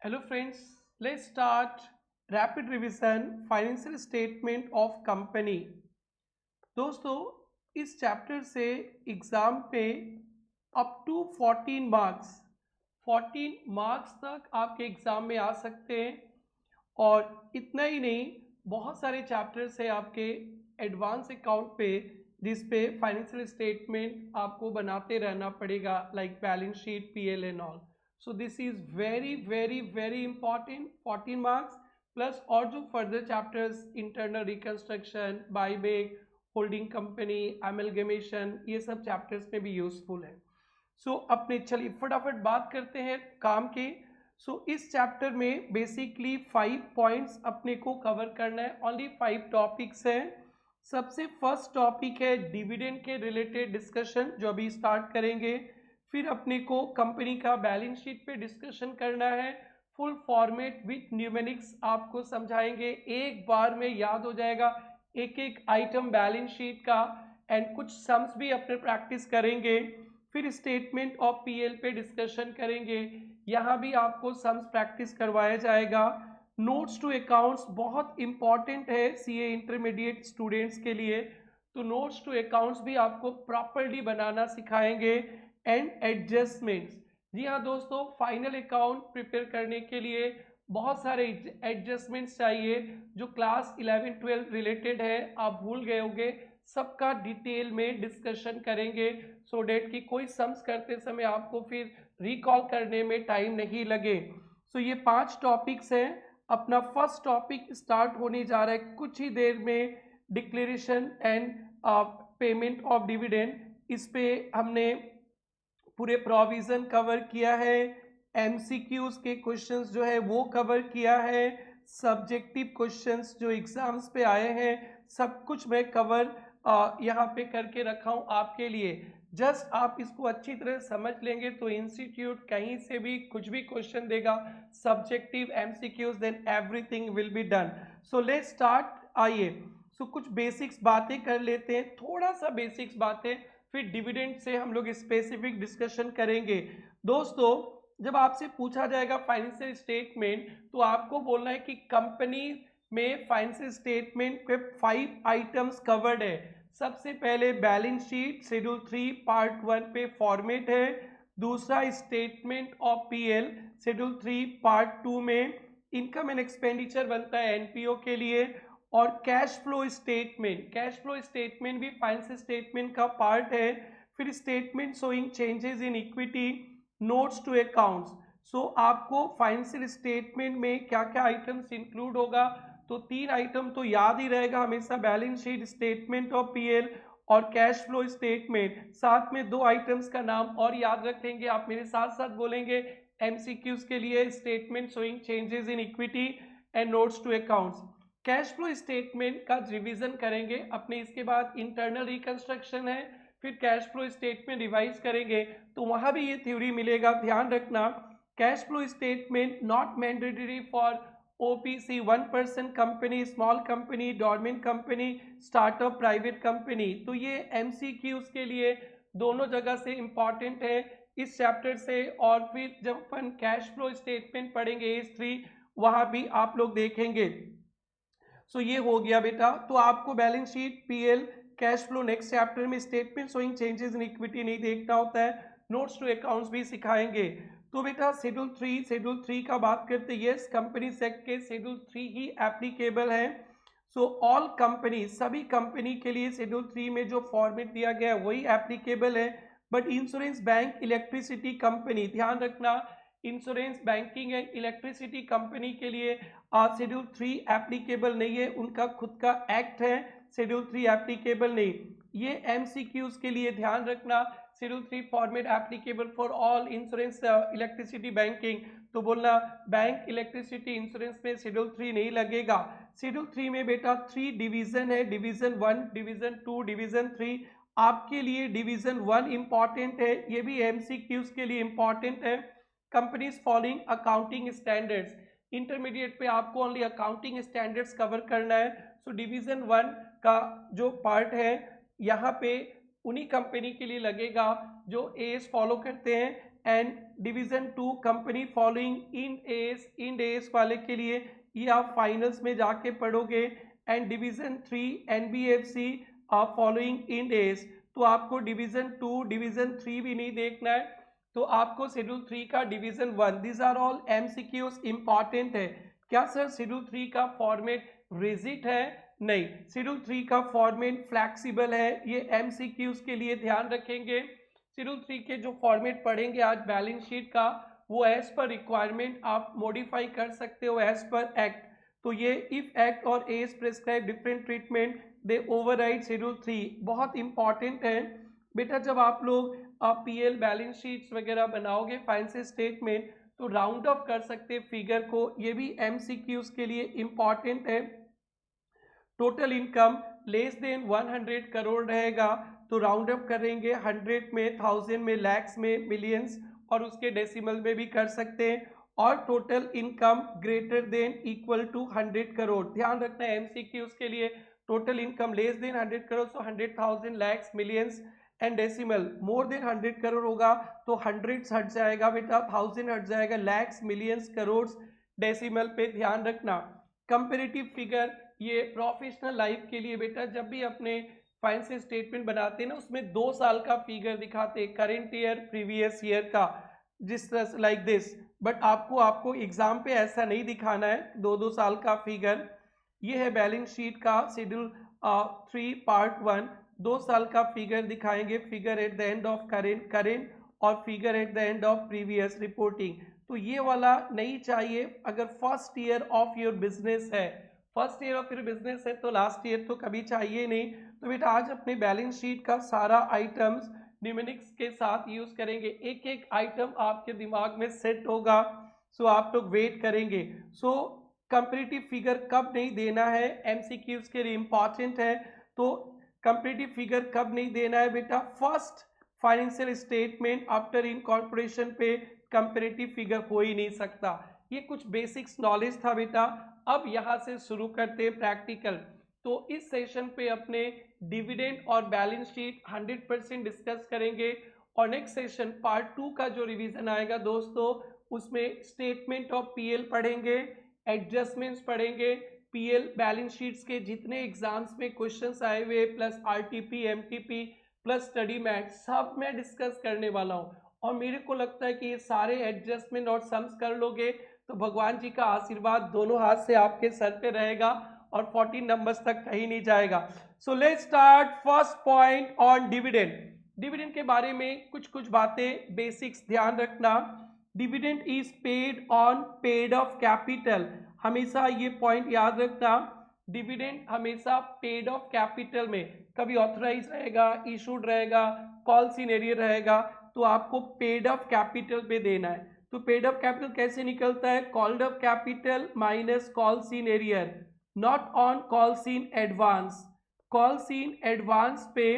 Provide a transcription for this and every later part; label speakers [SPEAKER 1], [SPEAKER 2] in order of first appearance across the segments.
[SPEAKER 1] Hello friends, let's start rapid revision financial statement of company। दोस्तों इस chapter से exam पे अप टू 14 मार्क्स तक आपके एग्जाम में आ सकते हैं। और इतना ही नहीं, बहुत सारे चैप्टर्स हैं आपके एडवांस अकाउंट पे जिस पे फाइनेंशियल स्टेटमेंट आपको बनाते रहना पड़ेगा, like balance sheet, PL and all. So this is very very very important. 14 marks plus और जो further chapters, internal reconstruction, buyback, holding company, amalgamation, ये सब चैप्टर्स में भी यूजफुल है। सो अपने चलिए फटाफट बात करते हैं काम के। इस चैप्टर में बेसिकली 5 पॉइंट्स अपने को कवर करना है। ओनली 5 टॉपिक्स हैं। सबसे फर्स्ट टॉपिक है डिविडेंड के रिलेटेड डिस्कशन, जो अभी स्टार्ट करेंगे। फिर अपने को कंपनी का बैलेंस शीट पे डिस्कशन करना है। फुल फॉर्मेट विथ न्यूमेरिक्स आपको समझाएंगे, एक बार में याद हो जाएगा एक एक आइटम बैलेंस शीट का। एंड कुछ सम्स भी अपने प्रैक्टिस करेंगे। फिर स्टेटमेंट ऑफ पीएल पे डिस्कशन करेंगे, यहाँ भी आपको सम्स प्रैक्टिस करवाया जाएगा। नोट्स टू अकाउंट्स बहुत इंपॉर्टेंट है सीए इंटरमीडिएट स्टूडेंट्स के लिए, तो नोट्स टू अकाउंट्स भी आपको प्रॉपरली बनाना सिखाएंगे। एंड एडजस्टमेंट्स, जी हाँ दोस्तों, फाइनल अकाउंट प्रिपेयर करने के लिए बहुत सारे एडजस्टमेंट्स चाहिए जो क्लास 11-12 रिलेटेड है, आप भूल गए होंगे, सबका डिटेल में डिस्कशन करेंगे सो डेट कि कोई सम्स करते समय आपको फिर रिकॉल करने में टाइम नहीं लगे। ये 5 टॉपिक्स हैं। अपना फर्स्ट टॉपिक स्टार्ट होने जा रहा है कुछ ही देर में, declaration and payment of dividend. इस पे हमने पूरे प्रोविजन कवर किया है, एमसीक्यूज के क्वेश्चंस जो है वो कवर किया है, सब्जेक्टिव क्वेश्चंस जो एग्जाम्स पे आए हैं सब कुछ मैं कवर यहाँ पे करके रखा हूँ आपके लिए। जस्ट आप इसको अच्छी तरह समझ लेंगे तो इंस्टीट्यूट कहीं से भी कुछ भी क्वेश्चन देगा, subjective, MCQs, then everything will be done. So let's start. आइए कुछ बेसिक्स बातें कर लेते हैं, थोड़ा सा बेसिक्स बातें, फिर डिविडेंड से हम लोग स्पेसिफिक डिस्कशन करेंगे। दोस्तों जब आपसे पूछा जाएगा फाइनेंशियल स्टेटमेंट, तो आपको बोलना है कि कंपनी में फाइनेंशियल स्टेटमेंट के 5 आइटम्स कवर्ड है। सबसे पहले बैलेंस शीट शेड्यूल 3 पार्ट 1 पे फॉर्मेट है। दूसरा statement of PL schedule 3 part 2 में इनकम एंड एक्सपेंडिचर बनता है एनपीओ के लिए। और कैश फ्लो स्टेटमेंट भी फाइनेंशियल स्टेटमेंट का पार्ट है। फिर statement showing changes in equity, notes to accounts. आपको फाइनेंशियल स्टेटमेंट में क्या क्या आइटम्स इंक्लूड होगा, तो 3 आइटम तो याद ही रहेगा हमेशा, balance sheet, statement of PL और कैश फ्लो स्टेटमेंट। साथ में 2 आइटम्स का नाम और याद रख लेंगे, आप मेरे साथ साथ बोलेंगे एमसीक्यूज के लिए, statement showing changes in equity and notes to accounts. Cash flow statement का रिवीजन करेंगे अपने, इसके बाद इंटरनल रिकंस्ट्रक्शन है, फिर कैश फ्लो स्टेटमेंट रिवाइज करेंगे, तो वहां भी ये थ्योरी मिलेगा। ध्यान रखना, cash flow statement not mandatory for OPC, 1% company, small company, dormant company, startup, private company. तो ये एमसीक्यूज के लिए दोनों जगह से इंपॉर्टेंट है इस चैप्टर से। और फिर जब अपन कैश फ्लो स्टेटमेंट पढ़ेंगे एज 3, वहां भी आप लोग देखेंगे। ये हो गया बेटा। तो आपको balance sheet, PL, cash flow next chapter में, statement showing changes in equity नहीं देखना होता है, नोट्स टू अकाउंट्स भी सिखाएंगे। तो बेटा शेड्यूल 3 का बात करते हैं। यस, कंपनी एक्ट के शेड्यूल 3 ही एप्लीकेबल है। ऑल कंपनी, सभी कंपनी के लिए शेड्यूल 3 में जो फॉर्मेट दिया गया है वही एप्लीकेबल है। But insurance, bank, electricity company, ध्यान रखना, insurance, banking and electricity company के लिए शेड्यूल 3 एप्लीकेबल नहीं है, उनका खुद का एक्ट है, शेड्यूल 3 एप्लीकेबल नहीं। ये एमसीक्यूज के लिए ध्यान रखना, schedule 3 format applicable for all insurance, electricity, banking. तो बोलना बैंक, इलेक्ट्रिसिटी, इंश्योरेंस में शेड्यूल 3 नहीं लगेगा। शेड्यूल 3 में बेटा 3 डिवीजन है, डिवीजन 1, डिवीजन 2, डिवीजन 3। आपके लिए डिवीजन 1 इंपॉर्टेंट है, ये भी एमसीक्यूज के लिए इंपॉर्टेंट है। Companies following accounting standards, intermediate पे आपको ओनली अकाउंटिंग स्टैंडर्ड्स कवर करना है। डिवीजन 1 का जो पार्ट है यहाँ पे उन्हीं कंपनी के लिए लगेगा जो एएस फॉलो करते हैं, and division 2 company following end S वाले के लिए ये आप फाइनल्स में जाके पढ़ोगे। एंड डिवीजन 3 एनबीएफसी आप फॉलोइंग इंड एस, तो आपको डिवीजन 2 डिवीजन 3 भी नहीं देखना है, तो आपको शेड्यूल 3 का division 1, this are all MCQs important है। क्या सर शेड्यूल 3 का फॉर्मेट रिजिड है? नहीं, शेड्यूल 3 का फॉर्मेट फ्लैक्सिबल है। ये एमसीक्यूज के लिए ध्यान रखेंगे। शेड्यूल 3 के जो फॉर्मेट पढ़ेंगे आज बैलेंस शीट का, वो एज पर रिक्वायरमेंट आप मॉडिफाई कर सकते हो एज पर एक्ट। तो ये इफ एक्ट और एज प्रिस्क्राइब डिफरेंट ट्रीटमेंट दे ओवरराइड शेड्यूल 3, बहुत इंपॉर्टेंट है बेटा। जब आप लोग पीएल बैलेंस शीट्स वगैरह बनाओगे फाइनेंशियल स्टेटमेंट, तो राउंड ऑफ कर सकते हैं फिगर को, ये भी एमसीक्यूज के लिए इंपॉर्टेंट है। Total income less than 100 crore रहेगा, तो राउंड अप करेंगे 100 में, 1000 में, लैक्स में, मिलियंस और उसके डेसिमल में भी कर सकते हैं। और total income greater than equal to 100 crore, ध्यान रखना है एमसीक्यूज के लिए। Total income less than 100 crore, so 100,000, lakhs, millions and decimal. More than 100 crore होगा तो 100 हट जाएगा बेटा, 1000 हट जाएगा, लैक्स, मिलियंस, करोड़, डेसिमल पे ध्यान रखना। कंपेरेटिव फिगर ये प्रोफेशनल लाइफ के लिए बेटा, जब भी अपने फाइनेंशियल स्टेटमेंट बनाते हैं ना, उसमें 2 साल का फिगर दिखाते हैं, करेंट ईयर, प्रीवियस ईयर का, जिस तरह से लाइक दिस। बट आपको एग्जाम पे ऐसा नहीं दिखाना है 2-2 साल का फिगर। ये है बैलेंस शीट का शेड्यूल 3 पार्ट 1, 2 साल का फिगर दिखाएंगे, figure at the end of current और figure at the end of previous reporting. तो ये वाला नहीं चाहिए अगर first year of your business है। First year of your business है तो लास्ट ईयर तो कभी चाहिए नहीं। तो बेटा आज अपने बैलेंस शीट का सारा आइटम्स न्यूमेरिक्स के साथ यूज करेंगे, एक एक आइटम आपके दिमाग में सेट होगा। सो आप लोग वेट करेंगे। सो कंपेरेटिव फिगर कब नहीं देना है, एमसीक्यूज के लिए इंपॉर्टेंट है। तो कंपेरेटिव फिगर कब नहीं देना है बेटा, first financial statement after incorporation पे कंपेरेटिव फिगर हो ही नहीं सकता। ये कुछ बेसिक्स नॉलेज था बेटा। अब यहाँ से शुरू करते हैं प्रैक्टिकल। तो इस सेशन पे अपने डिविडेंड और बैलेंस शीट 100% डिस्कस करेंगे, और नेक्स्ट सेशन पार्ट 2 का जो रिवीजन आएगा दोस्तों, उसमें स्टेटमेंट ऑफ पीएल पढ़ेंगे, एडजस्टमेंट्स पढ़ेंगे, पीएल बैलेंस शीट्स के जितने एग्जाम्स में क्वेश्चंस आए हुए plus RTP, MTP plus study mat सब मैं डिस्कस करने वाला हूँ। और मेरे को लगता है कि ये सारे एडजस्टमेंट और सम्स कर लोगे तो भगवान जी का आशीर्वाद दोनों हाथ से आपके सर पे रहेगा और 14 नंबर्स तक कहीं नहीं जाएगा। सो let's start first point on dividend. Dividend के बारे में कुछ बातें बेसिक्स ध्यान रखना। Dividend is paid on paid of capital, हमेशा ये पॉइंट याद रखना। डिविडेंड हमेशा पेड ऑफ कैपिटल में, कभी ऑथराइज रहेगा, इशूड रहेगा, कॉल सिनेरियो रहेगा, तो आपको पेड ऑफ कैपिटल पे देना है। तो पेड ऑफ कैपिटल कैसे निकलता है, called off capital minus calls in arrear, not on calls in advance. Calls in advance पे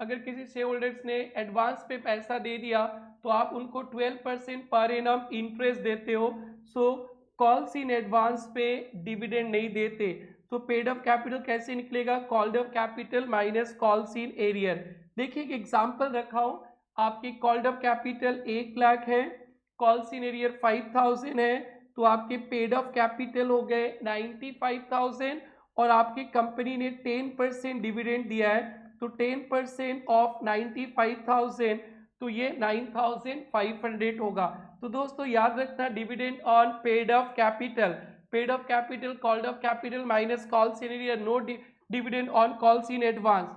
[SPEAKER 1] अगर किसी शेयर होल्डर्स ने एडवांस पे पैसा दे दिया तो आप उनको 12% पर एनम इंटरेस्ट देते हो। सो कॉल सीन एडवांस पे डिविडेंड नहीं देते। तो पेड ऑफ कैपिटल कैसे निकलेगा, called off capital minus calls in arrear. देखिए एक एग्जांपल रखा हूं, आपकी कॉल्ड ऑफ कैपिटल 1 लाख है, कॉल सीन एरियर 5000 है, तो आपके पेड ऑफ कैपिटल हो गए 95,000 और आपकी कंपनी ने 10% डिविडेंड दिया है, तो 10% ऑफ 95,000, तो ये 9,500 होगा। तो दोस्तों याद रखना dividend on paid of capital, paid of capital called off capital minus calls in arrear, no dividend on calls in advance.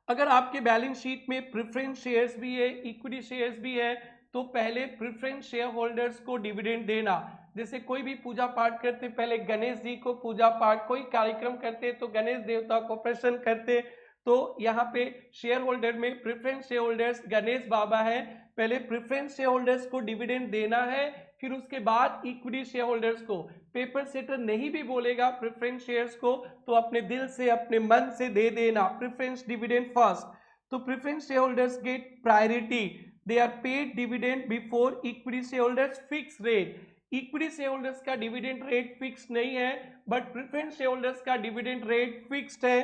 [SPEAKER 1] अगर आपके बैलेंस शीट में प्रेफरेंस शेयर्स भी है, इक्विटी शेयर्स भी है, तो पहले प्रेफरेंस शेयर होल्डर्स को डिविडेंड देना। जैसे कोई भी पूजा पाठ करते पहले गणेश जी को पूजा पाठ, कोई कार्यक्रम करते तो गणेश देवता को प्रसन्न करते, तो यहाँ पे शेयर होल्डर में प्रेफरेंस शेयर होल्डर्स गणेश बाबा है, पहले प्रेफरेंस शेयर होल्डर्स को डिविडेंड देना है, फिर उसके बाद इक्विटी शेयर होल्डर्स को। पेपर सेटर नहीं भी बोलेगा प्रेफरेंस शेयर्स को तो अपने दिल से अपने मन से दे देना, प्रेफरेंस डिविडेंड फर्स्ट। तो preference share holders get priority, they are paid dividend before equity share holders fix rate. Equity share holders का डिविडेंड रेट फिक्स नहीं है, बट प्रेफरेंस शेयर होल्डर्स का डिविडेंड रेट फिक्स्ड है,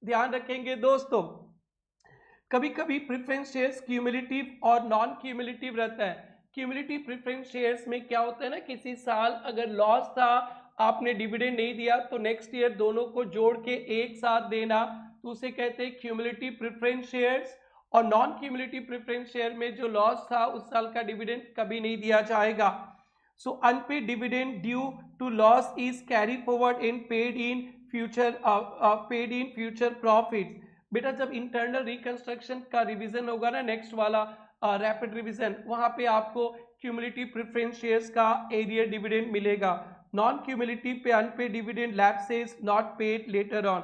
[SPEAKER 1] ध्यान रखेंगे दोस्तों। कभी कभी प्रेफरेंस शेयर्स क्यूमुलेटिव और नॉन क्यूमुलेटिव रहता है। क्यूमुलेटिव प्रेफरेंस शेयर्स में क्या होता है ना, किसी साल अगर लॉस था, आपने डिविडेंड नहीं दिया, तो नेक्स्ट ईयर दोनों को जोड़ के एक साथ देना, तो उसे कहते हैं क्यूमुलेटिव प्रेफरेंस शेयर्स। और नॉन क्यूमुलेटिव प्रेफरेंस शेयर में जो लॉस था उस साल का डिविडेंड कभी नहीं दिया जाएगा। So unpaid dividend due to loss is carry forward in paid in future profits. बेटा जब इंटरनल रिकंस्ट्रक्शन का रिवीजन होगा ना, नेक्स्ट वाला रैपिड रिवीजन, वहां पे आपको क्यूमुलेटिव प्रेफरेंस शेयर्स का एरियर डिविडेंड मिलेगा। नॉन क्यूमुलेटिव पे unpaid dividend lapses not paid later on.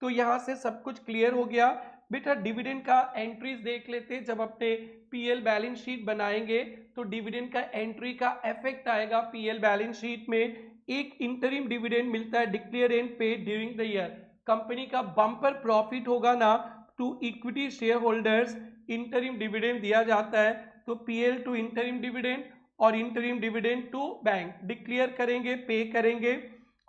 [SPEAKER 1] तो यहाँ से सब कुछ क्लियर हो गया। बेटा डिविडेंड का एंट्रीज देख लेते हैं। जब अपने पीएल बैलेंस शीट बनाएंगे तो डिविडेंड का एंट्री का इफेक्ट आएगा पीएल बैलेंस शीट में। एक इंटरिम डिविडेंड मिलता है declare and paid during the year. Company का बम्पर प्रॉफिट होगा ना, to equity share holders interim dividend दिया जाता है। तो पीएल टू इंटरिम डिविडेंड और interim dividend to bank declare करेंगे, पे करेंगे।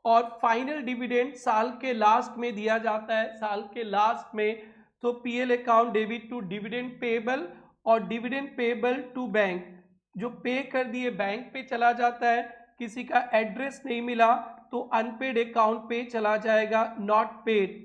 [SPEAKER 1] और फाइनल डिविडेंड साल के लास्ट में दिया जाता है, साल के लास्ट में। तो PL account debit to dividend payable और डिविडेंड पेबल टू बैंक, जो पे कर दिए बैंक पे चला जाता है। किसी का एड्रेस नहीं मिला तो अनपेड अकाउंट पे चला जाएगा, नॉट पेड।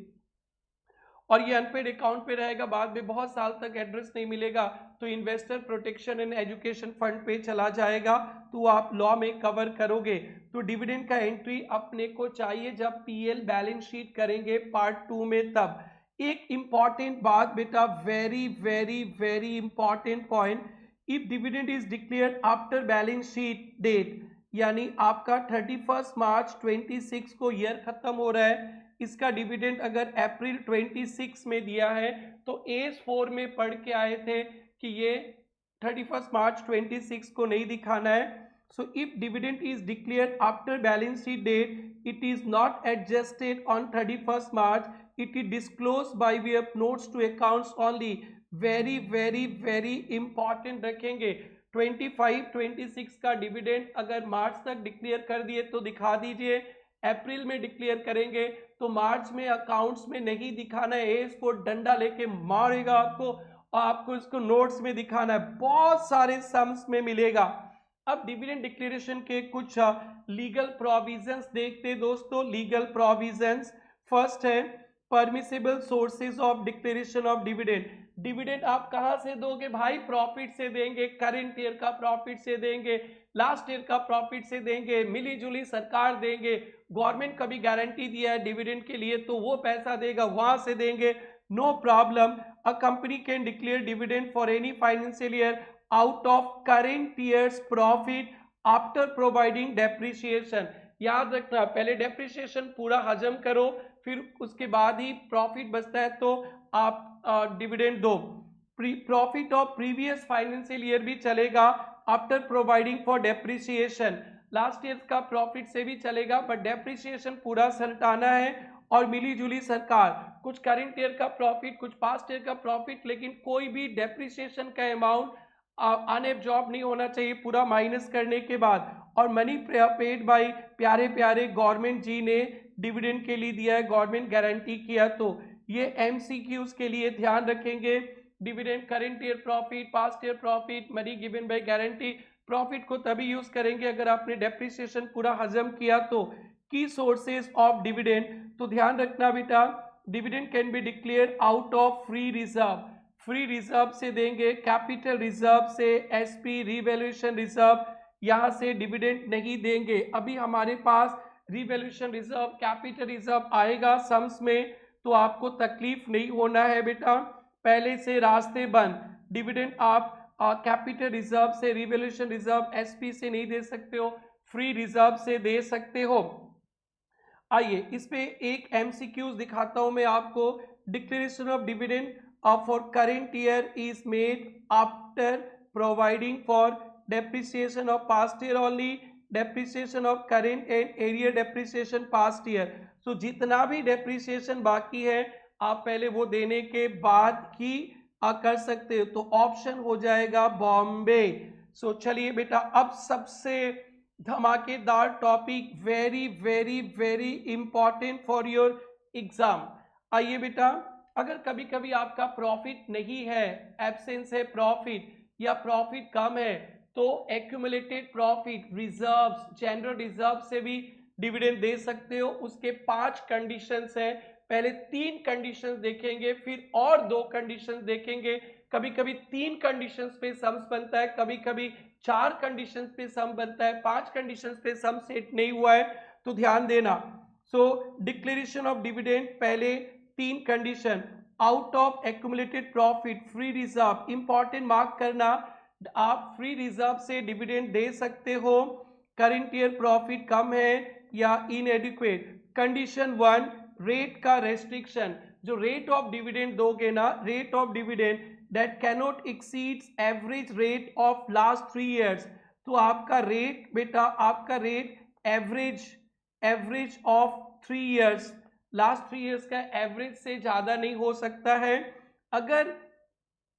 [SPEAKER 1] और ये अनपेड अकाउंट पे रहेगा, बाद में बहुत साल तक एड्रेस नहीं मिलेगा तो investor protection and education fund पे चला जाएगा, तो आप लॉ में कवर करोगे। तो डिविडेंड का एंट्री अपने को चाहिए जब पीएल बैलेंस शीट करेंगे पार्ट 2 में। तब एक इंपॉर्टेंट बात बेटा, very very very important point, if dividend is declared after balance sheet date, यानी आपका 31 मार्च 26 को ईयर खत्म हो रहा है, इसका डिविडेंड अगर अप्रैल 26 में दिया है, तो एज 4 में पढ़ के आए थे कि ये 31 मार्च 26 को नहीं दिखाना है। So if dividend is declared after balance sheet date, it is not adjusted on 31 March, it is disclose by way of notes to accounts only. Very very very important रखेंगे। 25 26 का डिविडेंड अगर मार्च तक डिक्लेयर कर दिए तो दिखा दीजिए, अप्रैल में डिक्लेयर करेंगे तो मार्च में अकाउंट्स में नहीं दिखाना है, इसको डंडा लेके मारेगा आपको और आपको इसको नोट्स में दिखाना है, बहुत सारे सम्स में मिलेगा। अब डिविडेंड डिक्लेरेशन के कुछ लीगल प्रोविजंस देखते दोस्तों। लीगल प्रोविजंस, फर्स्ट है permissible sources of declaration of dividend. Dividend आप कहां से दोगे भाई? प्रॉफिट से देंगे, करेंट ईयर का प्रॉफिट से देंगे, लास्ट ईयर का प्रॉफिट से देंगे, मिली जुली सरकार देंगे, गवर्नमेंट कभी गारंटी दिया है डिविडेंड के लिए तो वो पैसा देगा, वहां से देंगे, no problem. A company can declare dividend for any financial year out of current year's profit after providing depreciation. याद रखना, पहले डेप्रिसिएशन पूरा हजम करो, फिर उसके बाद ही प्रॉफिट बचता है तो आप डिविडेंड दो। Profit of previous financial year भी चलेगा after providing for depreciation. Last year का प्रॉफिट से भी चलेगा बट डेप्रिसिएशन पूरा सल्टाना है। और मिली जुली सरकार, कुछ करेंट ईयर का प्रॉफिट, कुछ पास्ट ईयर का प्रॉफिट, लेकिन कोई भी डेप्रिसिएशन का अमाउंट अनएब्जॉर्ब नहीं होना चाहिए पूरा माइनस करने के बाद। और मनी पेड बाय प्यारे प्यारे गवर्नमेंट जी ने डिविडेंड के लिए दिया है, गवर्नमेंट गारंटी किया, तो ये एमसीक्यूज के लिए ध्यान रखेंगे। Dividend, current year profit, past year profit, money given by guarantee. Profit को तभी यूज करेंगे अगर आपने डेप्रिसिएशन पूरा हजम किया तो। की सोर्सेज ऑफ डिविडेंड, तो ध्यान रखना बेटा, dividend can be declare out of free reserve. Free reserve से देंगे, कैपिटल रिजर्व से, एसपी रिवैल्यूएशन रिजर्व, यहां से डिविडेंड नहीं देंगे। अभी हमारे पास रिवैल्यूएशन रिजर्व, कैपिटल रिजर्व आएगा सम्स में, तो आपको तकलीफ नहीं होना है बेटा, पहले से रास्ते बंद। डिविडेंड आप कैपिटल रिजर्व से, रिवैल्यूएशन रिजर्व, एसपी से नहीं दे सकते हो, फ्री रिजर्व से दे सकते हो। आइए इस पे एक एमसीक्यूज दिखाता हूं मैं आपको। Declaration of dividend for current year is made after providing for depreciation of past year only, depreciation of current and arrear depreciation past year. So जितना भी डेप्रिसिएशन बाकी है आप पहले वो देने के बाद ही कर सकते हो, तो ऑप्शन हो जाएगा बॉम्बे। सो चलिए बेटा, अब सबसे धमाकेदार topic, very very very important for your exam. आइए बेटा, अगर कभी कभी आपका प्रॉफिट नहीं है, एब्सेंस है प्रॉफिट या प्रॉफिट कम है, तो accumulated profit, reserves, general reserve से भी डिविडेंड दे सकते हो। उसके 5 कंडीशंस हैं। पहले 3 कंडीशंस देखेंगे, फिर और 2 कंडीशंस देखेंगे। कभी कभी 3 कंडीशंस पे सम्स बनता है, कभी कभी 4 कंडीशंस पे सम बनता है, 5 कंडीशंस पे सम सेट नहीं हुआ है, तो ध्यान देना। सो डिक्लेरेशन ऑफ डिविडेंड, पहले 3 condition, out of accumulated profit, free reserve, important mark करना, आप फ्री रिजर्व से डिविडेंड दे सकते हो, करंट ईयर प्रॉफिट कम है या इनएडिक्वेट। कंडीशन 1, रेट का रेस्ट्रिक्शन, जो रेट ऑफ डिविडेंड दोगे ना, rate of dividend that cannot exceeds average rate of last 3 years. तो आपका रेट बेटा, आपका rate average of 3 years, last 3 years का एवरेज से ज्यादा नहीं हो सकता है। अगर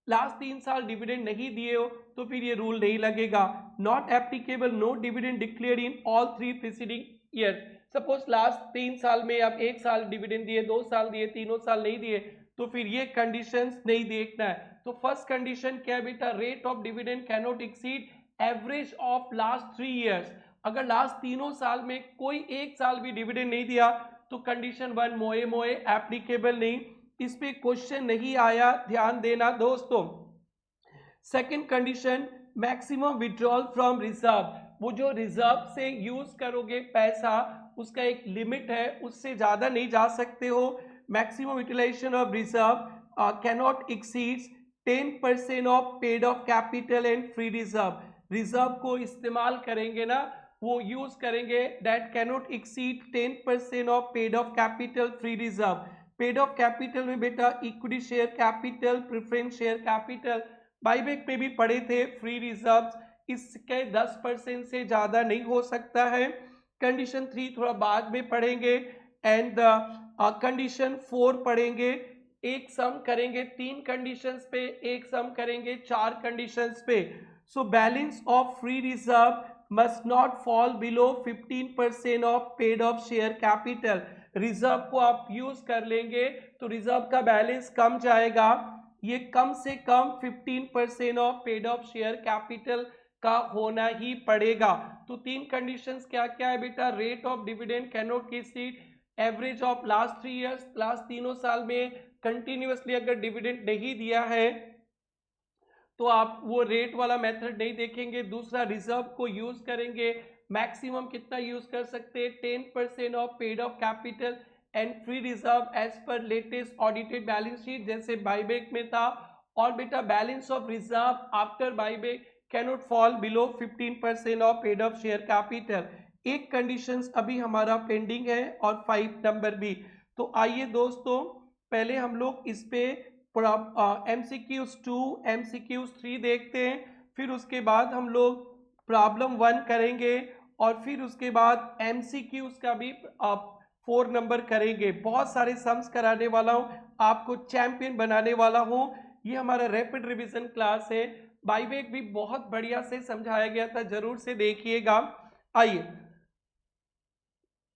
[SPEAKER 1] लास्ट 3 साल डिविडेंड नहीं दिए हो तो फिर ये रूल नहीं लगेगा। Not applicable, no dividend declared in all 3 preceding year. Suppose last 3 साल में आप 1 साल डिविडेंड दिए, 2 साल दिए, तीनों साल नहीं दिए, तो फिर ये कंडीशंस नहीं देखना है। तो फर्स्ट कंडीशन क्या है बेटा, rate of dividend cannot exceed average of last 3 years. अगर लास्ट तीनों साल में कोई 1 साल भी डिविडेंड नहीं दिया तो कंडीशन 1 मोए मोए एप्लीकेबल नहीं, इस पे क्वेश्चन नहीं आया, ध्यान देना दोस्तों। Second condition, maximum withdrawal from reserve, वो जो रिजर्व से यूज करोगे पैसा, उसका एक लिमिट है, उससे ज्यादा नहीं जा सकते हो। Maximum utilisation of reserve cannot exceeds 10% of paid of capital and free reserve. Reserve को इस्तेमाल करेंगे ना, वो यूज करेंगे, that cannot exceed 10% of paid of capital, free reserve. Paid of capital में बेटा equity share capital, preference share capital, buyback पे भी पढ़े थे, फ्री रिजर्व्स, इसके 10% से ज्यादा नहीं हो सकता है। कंडीशन 3 थोड़ा बाद में पढ़ेंगे, एंड कंडीशन 4 पढ़ेंगे। एक सम करेंगे 3 कंडीशंस पे, एक सम करेंगे 4 कंडीशंस पे। So balance of free reserve must not fall below 15% of paid of share capital. Reserve को आप यूज कर लेंगे तो रिजर्व का बैलेंस कम जाएगा, ये कम से कम 15% of paid of share capital का होना ही पड़ेगा। तो 3 कंडीशंस क्या क्या है बेटा, rate of dividend cannot exceed average of last 3 years, last तीनों साल में कंटिन्यूअसली अगर डिविडेंड नहीं दिया है तो आप वो रेट वाला मेथड नहीं देखेंगे। दूसरा, रिजर्व को यूज करेंगे, मैक्सिमम कितना यूज कर सकते हैं, 10% of paid of capital and free reserve as per latest audited balance sheet, जैसे बाईबैक में था। और बेटा balance of reserve after buyback cannot fall below 15% of paid of share capital. एक कंडीशंस अभी हमारा पेंडिंग है और 5 नंबर भी। तो आइए दोस्तों, पहले हम लोग इस पे MCQs 2, MCQs 3 देखते हैं, फिर उसके बाद हम लोग प्रॉब्लम 1 करेंगे और फिर उसके बाद MCQs का भी 4 नंबर करेंगे। बहुत सारे सम्स कराने वाला हूँ, आपको चैंपियन बनाने वाला हूँ। ये हमारा रैपिड रिवीजन क्लास है, बाईबैक भी बहुत बढ़िया से समझाया गया था, जरूर से देखिएगा। आइए,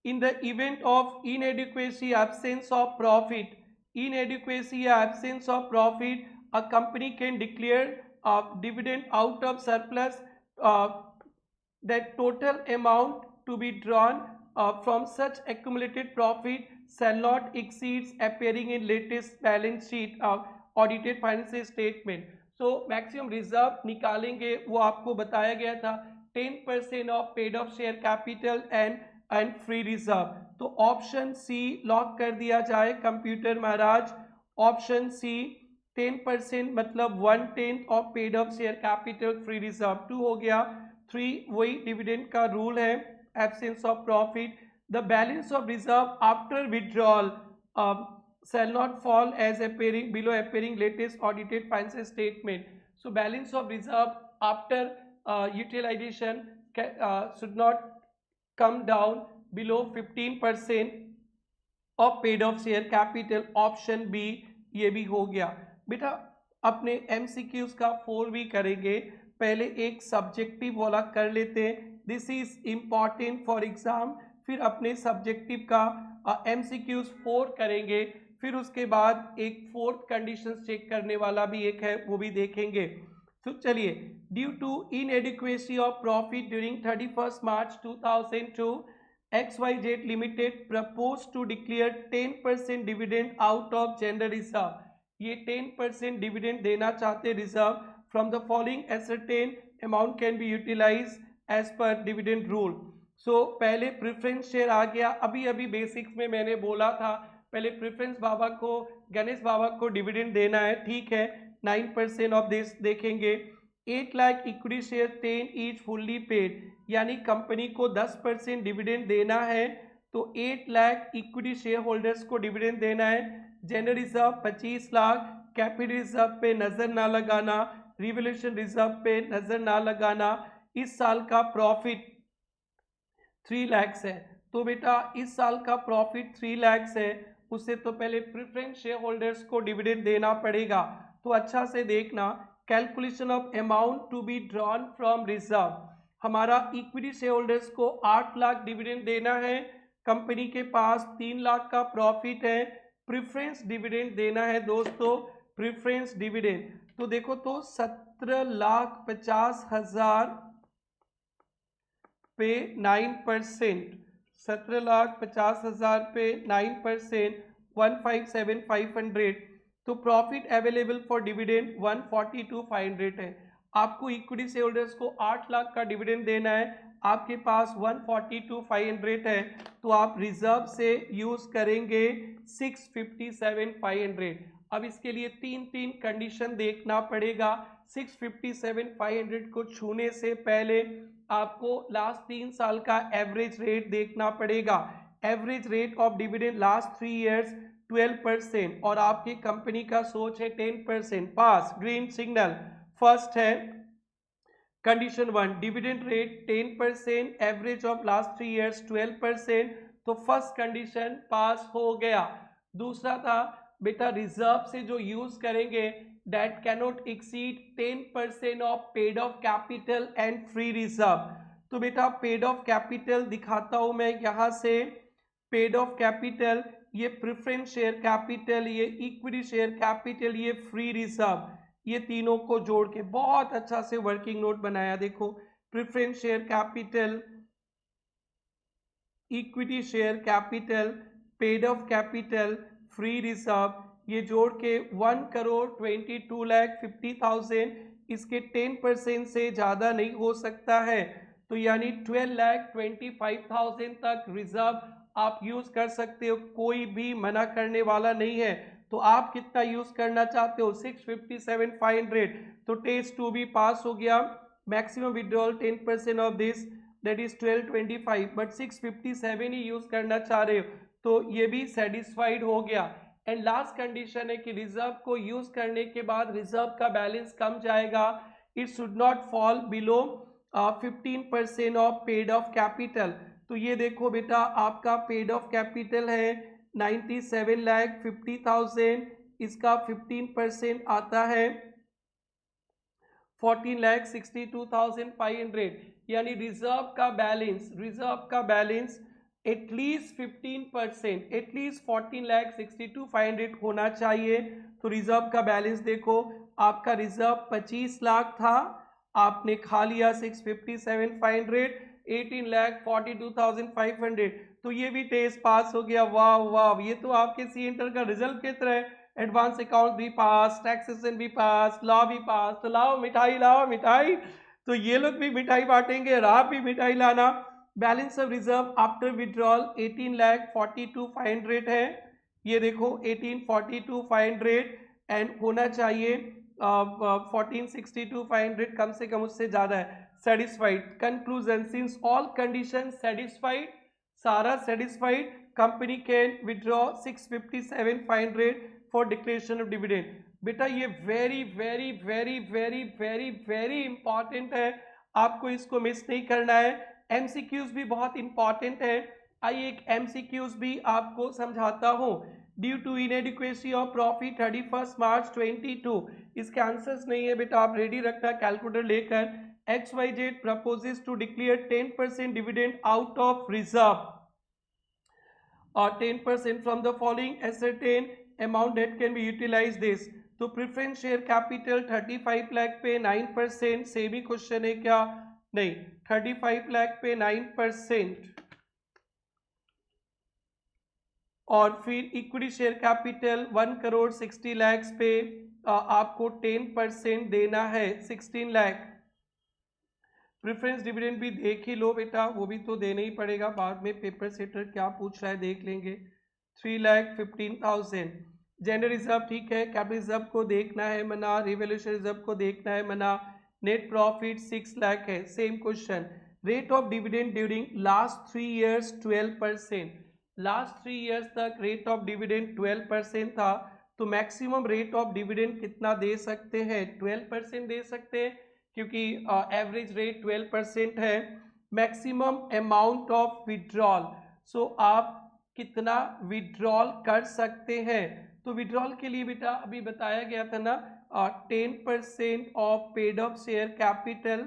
[SPEAKER 1] in the event of inadequacy, absence of profit, inadequacy या absence of profit, a company can declare a dividend out of surplus, uh, that total amount to be drawn from such accumulated profit shall not exceed appearing in latest balance sheet of audited financial statement. So maximum reserve निकालेंगे, वो आपको बताया गया था, 10% of paid off share capital and free reserve. तो option C lock कर दिया जाए कंप्यूटर महाराज, ऑप्शन सी 10% मतलब 1/10 of paid of share capital, free reserve 2 हो गया। 3 वही डिविडेंड का रूल है, absence of profit, the balance of reserve after withdrawal shall not fall as appearing below appearing latest audited financial statement. So balance of reserve after utilization should not come down below 15% of paid off share capital, option B ये भी हो गया। बेटा अपने MCQs का 4 भी करेंगे, पहले एक सब्जेक्टिव वाला कर लेते हैं, this is important for exam, फिर अपने सब्जेक्टिव का MCQs 4 करेंगे, फिर उसके बाद एक फोर्थ कंडीशन चेक करने वाला भी एक है, वो भी देखेंगे। तो चलिए, due to inadequacy of profit during 31 March 2002 XYZ Limited proposed to declare 10% dividend out of general reserve. ये 10% डिविडेंड देना चाहते reserve from the following ascertain amount can be utilise as per dividend rule. So पहले preference share आ गया। अभी अभी basics में मैंने बोला था पहले प्रेफरेंस बाबा को, गणेश बाबा को डिविडेंड देना है, ठीक है, 9% ऑफ दिस देखेंगे। 8 lakh equity share 10 each fully paid, यानी कंपनी को 10% डिविडेंड देना है, तो 8 लाख इक्विटी शेयर होल्डर्स को डिविडेंड देना है। General reserve 25 lakh, capital reserve पे नजर ना लगाना, रिवोल्यूशन रिजर्व पे नजर ना लगाना। इस साल का प्रॉफिट 3 लाख है, तो बेटा इस साल का प्रॉफिट 3 लाख है, उसे तो पहले प्रेफरेंस शेयर होल्डर्स को डिविडेंड देना पड़ेगा। तो अच्छा से देखना, calculation of amount to be drawn from reserve. हमारा इक्विटी शेयर होल्डर्स को 8 लाख डिविडेंड देना है, कंपनी के पास 3 लाख का प्रॉफिट है, प्रेफरेंस डिविडेंड देना है दोस्तों, प्रेफरेंस डिविडेंड। तो देखो तो 17,50,000 पे 9%, 17,50,000 पे 9%, 157,500। तो प्रॉफिट अवेलेबल फॉर डिविडेंड 142,500 है। आपको इक्विटी शेयर होल्डर्स को 8 लाख का डिविडेंड देना है, आपके पास 142,500 है, तो आप रिजर्व से यूज करेंगे 657,500। अब इसके लिए तीन कंडीशन देखना पड़ेगा। 657,500 को छूने से पहले आपको लास्ट 3 साल का एवरेज रेट देखना पड़ेगा। Average rate of dividend last 3 years 12%, और आपकी कंपनी का सोच है 10%। पास, ग्रीन सिग्नल। फर्स्ट है condition 1, dividend rate 10%, average of last 3 years 12%, तो फर्स्ट कंडीशन पास हो गया। दूसरा था बेटा रिजर्व से जो यूज करेंगे that cannot exceed 10% of paid off capital and free reserve। तो बेटा पेड ऑफ कैपिटल दिखाता हूं मैं यहां से, पेड ऑफ कैपिटल, ये प्रेफरेंस शेयर कैपिटल, ये इक्विटी शेयर कैपिटल, ये फ्री रिजर्व, ये तीनों को जोड़ के बहुत अच्छा से वर्किंग नोट बनाया। देखो preference share capital, equity share capital, paid of capital, free reserve, ये जोड़ के 1,22,50,000, इसके 10% से ज़्यादा नहीं हो सकता है, तो यानी 12,25,000 तक रिजर्व आप यूज़ कर सकते हो, कोई भी मना करने वाला नहीं है। तो आप कितना यूज़ करना चाहते हो? 657,500। तो टेस्ट 2 भी पास हो गया। Maximum withdrawal 10% of this that is 1225, but 657 he use करना चाह रहे हो, तो ये भी सेटिस्फाइड हो गया। एंड लास्ट कंडीशन है कि रिजर्व को यूज करने के बाद रिजर्व का बैलेंस कम जाएगा, it should not fall below 15% of paid of capital. तो ये देखो बेटा आपका पेड ऑफ कैपिटल है 97,50,000, इसका 15% आता है 14,62,500, यानी रिजर्व का बैलेंस एटलीस्ट 15%, एटलीस्ट 14,62,500 होना चाहिए। तो रिजर्व का बैलेंस देखो, आपका रिजर्व 25 लाख था, आपने खा लिया 657,500, 18,42,500, तो ये भी टेस्ट पास हो गया। वाह वाह, ये तो आपके सी इंटर का रिजल्ट की तरह है। एडवांस अकाउंट भी पास, टैक्सेशन भी पास, लॉ भी पास। तो लाओ मिठाई, लाओ मिठाई। तो ये लोग भी मिठाई बांटेंगे और आप भी मिठाई लाना। Balance of reserve after withdrawal 18,42,500 है, ये देखो 18,42,500, एंड होना चाहिए 14,62,500, कम से कम उससे ज्यादा है। Satisfied. Conclusion, since all condition satisfied, सारा satisfied, company can withdraw 657,500 for declaration of dividend. बेटा ये very very very very very very important है, आपको इसको मिस नहीं करना है। एमसीक्यूज भी बहुत इंपॉर्टेंट है, आइए एक एमसीक्यूज भी आपको समझाता हूं। Due to inadequacy of profit 31 March 22, इसके आंसर्स नहीं है बेटा, आप रेडी रखना कैलकुलेटर लेकर। XYZ proposes to declare 10% dividend out of reserve or 10% from the following ascertain amount that can be utilise this. तो प्रेफरेंस शेयर कैपिटल 35 लाख पे 9%, से भी क्वेश्चन है क्या? नहीं, 35 लाख पे 9%। और फिर equity share capital 1 crore 60 lakh पे आपको 10% देना है, 16 लाख। प्रेफरेंस डिविडेंड भी देख ही लो बेटा, वो भी तो देना ही पड़ेगा, बाद में पेपर सेटर क्या पूछ रहा है देख लेंगे। 3,15,000। जेंडर रिजर्व ठीक है, कैपिटल रिजर्व को देखना है मना, रिवोल्यूशन रिजर्व को देखना है मना। नेट प्रॉफिट 6 लाख है, same question. Rate of dividend during last 3 years 12%। Last 3 years तक रेट ऑफ डिविडेंड 12% था, तो मैक्सिमम रेट ऑफ डिविडेंड कितना दे सकते हैं? 12% दे सकते हैं, क्योंकि एवरेज रेट 12% है। मैक्सिमम अमाउंट ऑफ विड्रॉल, सो आप कितना विड्रॉल कर सकते हैं? तो विड्रॉल के लिए बेटा अभी बताया गया था ना, 10% of paid up share capital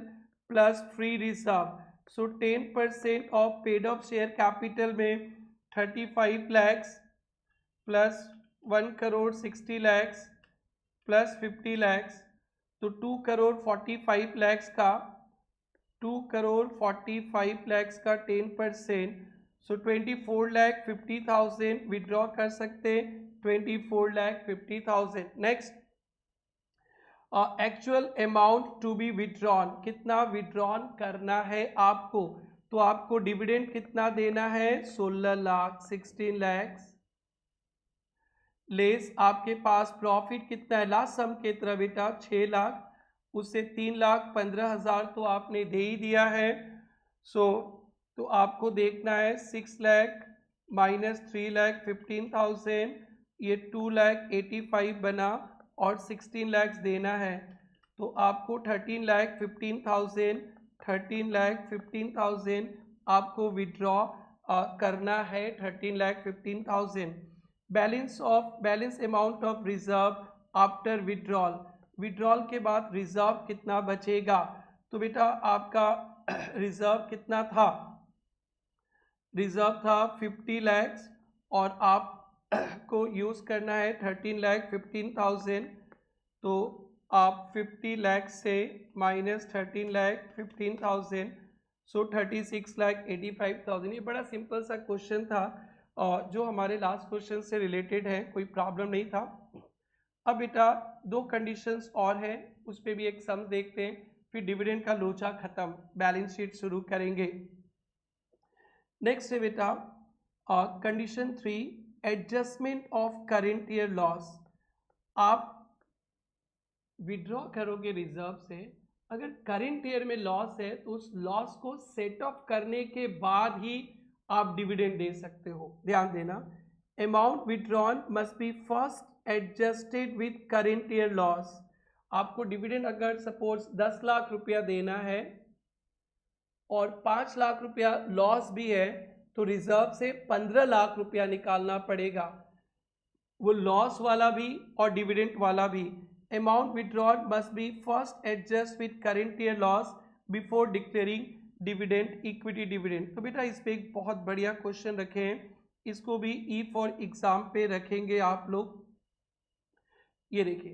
[SPEAKER 1] plus free reserve. So 10% of paid up share capital में 35 लैक्स प्लस 1 करोड़ 60 लैक्स प्लस 50 लैक्स, तो 2 करोड़ 45 लैक्स का 2 करोड़ 45 लैक्स का 10%, सो 24 लाख 50,000 विड्रॉ कर सकते हैं, 24 lakh 50,000। Next, actual amount to be withdrawn, कितना विड्रॉन करना है आपको? तो आपको डिविडेंड कितना देना है? 16 लाख 16 लैक्स, लेस आपके पास प्रॉफिट कितना है लास्ट सम के तरह बेटा 6 लाख, उससे 3,15,000 तो आपने दे ही दिया है। सो तो आपको देखना है 6 लाख माइनस 3,15,000, ये 2,85,000 बना और 16 लाख देना है, तो आपको 13,15,000 13,15,000 आपको विड्रॉ करना है, 13,15,000। Balance amount of reserve after withdrawal, withdrawal के बाद रिजर्व कितना बचेगा? तो बेटा आपका रिजर्व कितना था? रिजर्व था 50 लैक्स और आप को यूज़ करना है 13,15,000, तो आप 50 लाख से माइनस 13,15,000, सो 36,85,000। ये बड़ा सिंपल सा क्वेश्चन था और जो हमारे लास्ट क्वेश्चन से रिलेटेड है, कोई प्रॉब्लम नहीं था। अब बेटा 2 कंडीशंस और हैं, उस पर भी एक सम देखते हैं, फिर डिविडेंड का लोचा खत्म, बैलेंस शीट शुरू करेंगे। नेक्स्ट है बेटा condition 3, adjustment of current year loss. आप विड्रॉ करोगे रिजर्व से, अगर करेंट ईयर में लॉस है तो उस लॉस को सेट ऑफ करने के बाद ही आप डिविडेंड दे सकते हो। ध्यान देना, amount withdrawn must be first adjusted with current year loss. आपको डिविडेंड अगर सपोज 10 लाख रुपया देना है और 5 लाख रुपया लॉस भी है, तो रिजर्व से 15 लाख रुपया निकालना पड़ेगा, वो लॉस वाला भी और डिविडेंड वाला भी। Amount withdrawn must be first adjust with current year loss before declaring dividend, equity dividend. तो बेटा इस पे एक बहुत बढ़िया क्वेश्चन रखे हैं, इसको भी ई फॉर एग्जाम पे रखेंगे आप लोग। ये देखिए,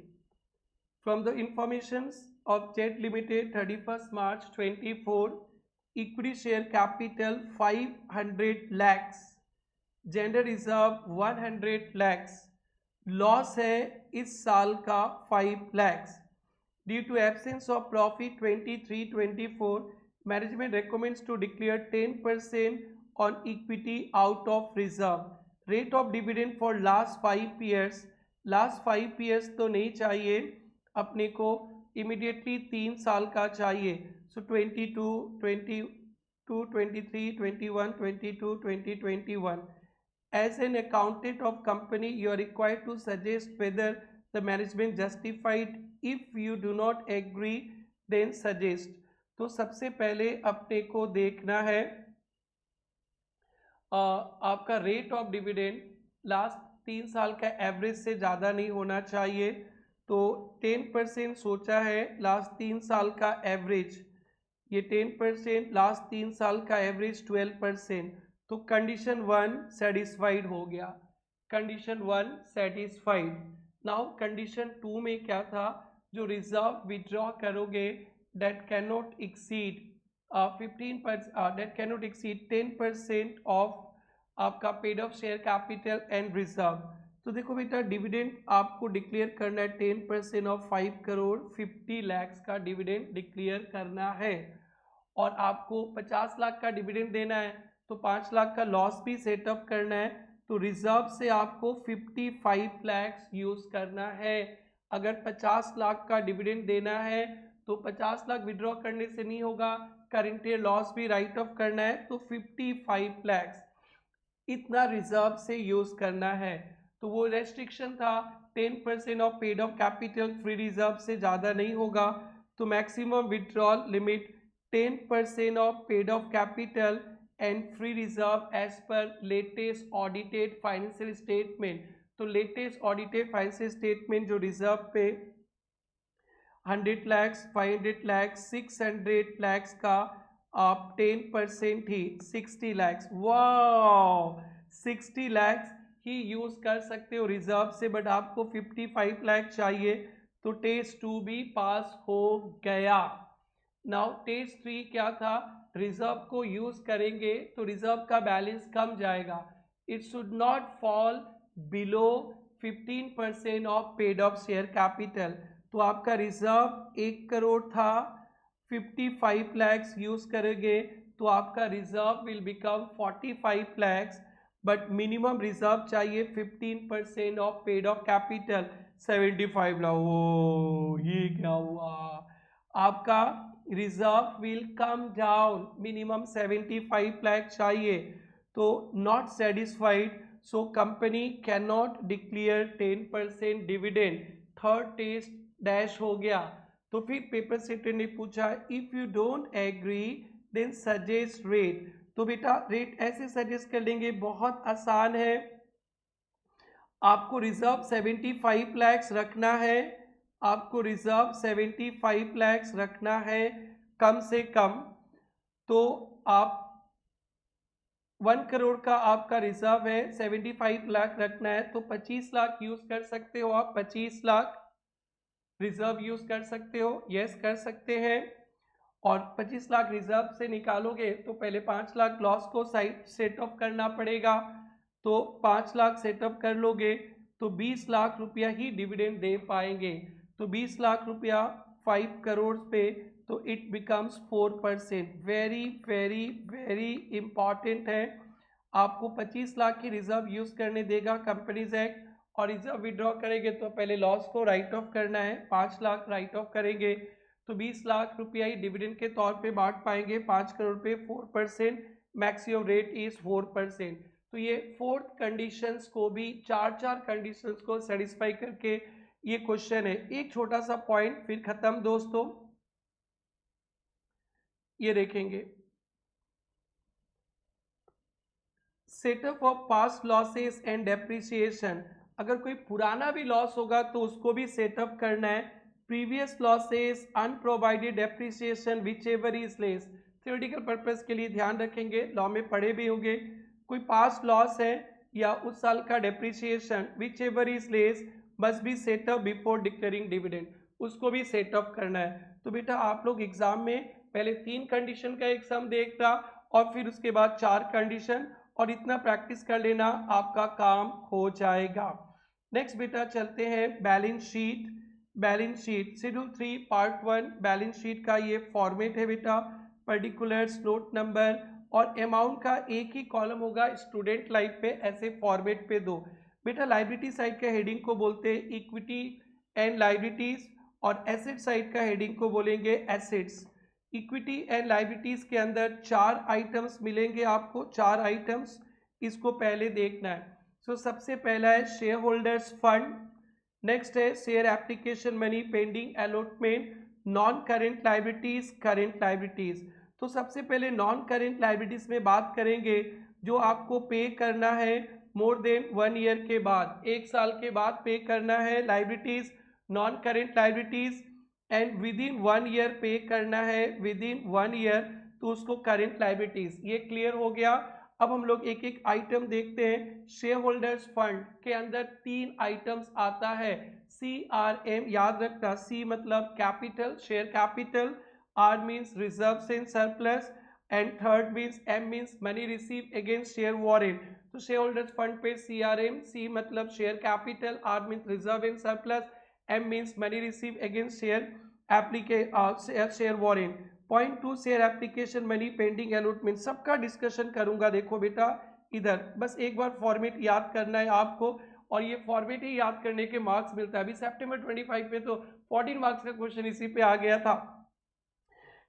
[SPEAKER 1] from the information of Jet Limited 31 March 24, equity share capital 500 lakhs, general reserve 100 lakhs, loss है इस साल का 5 lakhs. Due to absence of profit 23-24, management recommends to declare 10% on equity out of reserve. Rate of dividend for last 5 years, last 5 years तो नहीं चाहिए अपने को, immediately 3 साल का चाहिए। सो 22, 23, 21, 22, 2021। As an accountant of company, you are required to suggest whether the management justified. If you do not agree, then suggest. तो सबसे पहले अपने को देखना है आपका रेट ऑफ डिविडेंड लास्ट 3 साल का एवरेज से ज़्यादा नहीं होना चाहिए, तो 10% सोचा है लास्ट 3 साल का एवरेज, ये 10% लास्ट 3 साल का एवरेज 12%, तो कंडीशन 1 सेटिस्फाइड हो गया। Condition 1 satisfied. नाउ कंडीशन 2 में क्या था, जो रिजर्व विड्रॉ करोगे that can not exceed 10% of आपका paid of share capital and reserve. तो देखो बेटा, डिविडेंड आपको डिक्लेयर करना है 10% ऑफ 5 करोड़ 50 लाख का डिविडेंड डिक्लेयर करना है, और आपको 50 लाख का डिविडेंड देना है, तो 5 लाख का लॉस भी सेटअप करना है। तो रिजर्व से आपको 55 लाख यूज करना है। अगर 50 लाख का डिविडेंड देना है तो 50 लाख विड्रॉ करने से नहीं होगा, करंट ईयर लॉस भी राइट ऑफ करना है, तो 55 लाख इतना रिजर्व से यूज करना है। तो वो रेस्ट्रिक्शन था 10% of paid of capital free reserve से ज़्यादा नहीं होगा। तो maximum withdrawal limit 10% of paid of capital and free reserve as per latest audited financial statement. तो लेटेस्ट ऑडिटेड फाइनेंशियल स्टेटमेंट जो रिजर्व पे 100 लाख 500 लाख 600 लाख का आप 10% ही 60 लाख, वाह 60 लाख ही यूज कर सकते हो रिजर्व से, बट आपको 55 लाख चाहिए। तो टेस्ट 2 भी पास हो गया। नाउ टेस्ट 3 क्या था, रिजर्व को यूज करेंगे तो रिजर्व का बैलेंस कम जाएगा। It should not fall below 15% of paid of share capital. तो आपका रिजर्व 1 करोड़ था, 55 लाख यूज करेंगे तो आपका reserve will become 45 lakh, but minimum reserve चाहिए 15% of paid of capital 75 lakh. ओ ये क्या हुआ, आपका reserve will come down, minimum 75 lakh चाहिए। तो not satisfied, so company can not declare 10% dividend. Third test dash हो गया। तो फिर पेपर सेटर ने पूछा if you don't agree then suggest rate. तो बेटा रेट ऐसे सजेस्ट कर लेंगे, बहुत आसान है। आपको रिजर्व 75 लाख रखना है, आपको रिजर्व 75 लाख रखना है कम से कम। तो आप 1 करोड़ का आपका रिजर्व है, 75 लाख रखना है, तो 25 लाख यूज कर सकते हो आप, 25 लाख रिजर्व यूज कर सकते हो, यस कर सकते हैं। और 25 लाख रिजर्व से निकालोगे तो पहले 5 लाख लॉस को साइड सेट ऑफ करना पड़ेगा। तो 5 लाख सेटअप कर लोगे तो 20 लाख रुपया ही डिविडेंड दे पाएंगे। तो 20 लाख रुपया 5 करोड़ पे, तो it becomes 4%। Very very very important है। आपको 25 लाख की रिजर्व यूज करने देगा कंपनीज एक्ट, और रिजर्व विड्रॉ करेंगे तो पहले लॉस को राइट ऑफ करना है, 5 लाख राइट ऑफ करेंगे तो 20 लाख रुपया ही डिविडेंड के तौर पे बांट पाएंगे। 5 करोड़ पे 4%, मैक्सिमम रेट इज 4%। तो ये फोर्थ कंडीशंस को भी, चार कंडीशंस को सेटिस्फाई करके ये क्वेश्चन है। एक छोटा सा पॉइंट फिर खत्म दोस्तों, ये देखेंगे setup of past losses and depreciation. अगर कोई पुराना भी लॉस होगा तो उसको भी सेटअप करना है। Previous losses, unprovided depreciation which ever is less. Theoretical purpose के लिए ध्यान रखेंगे, लॉ में पढ़े भी होंगे। कोई पास्ट लॉस है या उस साल का depreciation which ever is less must be set up before declaring dividend, उसको भी सेटअप करना है। तो बेटा आप लोग एग्जाम में पहले 3 कंडीशन का एक सम देखता और फिर उसके बाद 4 कंडीशन, और इतना प्रैक्टिस कर लेना आपका काम हो जाएगा। नेक्स्ट बेटा चलते हैं balance sheet. Balance sheet schedule 3 part 1 balance sheet का ये फॉर्मेट है बेटा। पर्टिकुलर्स, नोट नंबर और अमाउंट का एक ही कॉलम होगा स्टूडेंट लाइफ पे, ऐसे फॉर्मेट पे दो। बेटा लाइबिलिटी साइड का हेडिंग को बोलते हैं इक्विटी एंड लाइबिलिटीज, और एसेट साइड का हेडिंग को बोलेंगे एसेट्स। इक्विटी एंड लाइबिलिटीज के अंदर 4 आइटम्स मिलेंगे आपको, 4 आइटम्स, इसको पहले देखना है। सो सबसे पहला है शेयर होल्डर्स फंड, नेक्स्ट है share application money pending allotment, non current liabilities, current liabilities. तो सबसे पहले नॉन करेंट लाइबिलिटीज में बात करेंगे, जो आपको पे करना है मोर देन 1 ईयर के बाद, 1 साल के बाद पे करना है liabilities, non current liabilities, and with in 1 year पे करना है, विद इन 1 ईयर, तो उसको करेंट लाइबिलिटीज। ये क्लियर हो गया। अब हम लोग एक एक आइटम देखते हैं। शेयर होल्डर्स फंड के अंदर 3 आइटम्स आता है। CRM याद रखना, C मतलब capital, share capital, R means reserves in surplus and third means M means money receive against share warrant. तो शेयर होल्डर्स फंड पे CRM, C मतलब share capital, R means reserve in surplus, M means money receive against share warrant. Point 2 share application money pending allotment, सबका discussion करूंगा। देखो बेटा इधर बस एक बार फॉर्मेट याद करना है आपको, और ये फॉर्मेट ही याद करने के मार्क्स मिलता है। अभी सितंबर 25 में तो 14 मार्क्स का क्वेश्चन इसी पे आ गया था।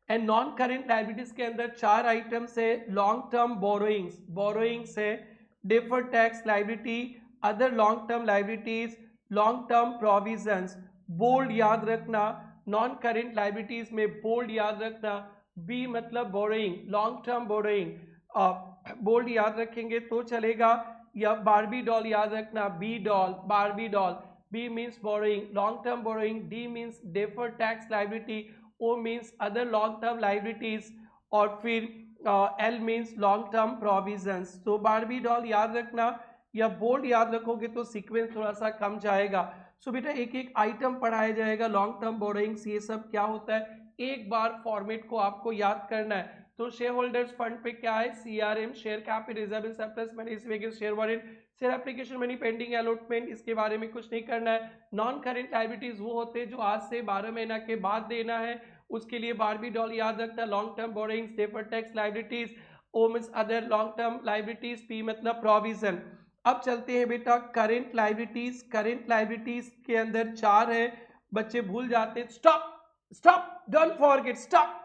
[SPEAKER 1] एंड नॉन करेंट लाइबिलिटीज के अंदर 4 आइटम्स है। लॉन्ग टर्म बोरोइंग्स है, deferred tax liability, other long term liabilities, long term provisions. Bold याद रखना, नॉन करेंट लाइबिलिटीज में बोल्ड याद रखना, बी मतलब borrowing, long term borrowing, bold याद रखेंगे तो चलेगा। या बारबी डॉल याद रखना, B doll, Barbie doll, B means borrowing, long term borrowing, D means deferred tax liability, O means other long term liabilities, और फिर L means long term provisions. तो बारबी डॉल याद रखना या बोल्ड याद रखोगे तो सीक्वेंस थोड़ा सा कम जाएगा। सो बेटा एक एक आइटम पढ़ाया जाएगा, लॉन्ग टर्म बोरोइंग्स ये सब क्या होता है, एक बार फॉर्मेट को आपको याद करना है। तो शेयर होल्डर्स फंड पे क्या है, CRM share capital, reserve in surplus, money receive share warrant, share application money pending allotment, इसके बारे में कुछ नहीं करना है। नॉन करेंट लाइबिलिटीज वो होते हैं जो आज से 12 महीना के बाद देना है, उसके लिए बारबी डॉल याद रखना। Long term borrowings, deferred tax liabilities, O means other long term liabilities, P मतलब प्रोविजन। अब चलते हैं बेटा करेंट लाइबिलिटीज। करेंट लाइबिलिटीज के अंदर 4 है, बच्चे भूल जाते हैं। Stop stop, don't forget, stop.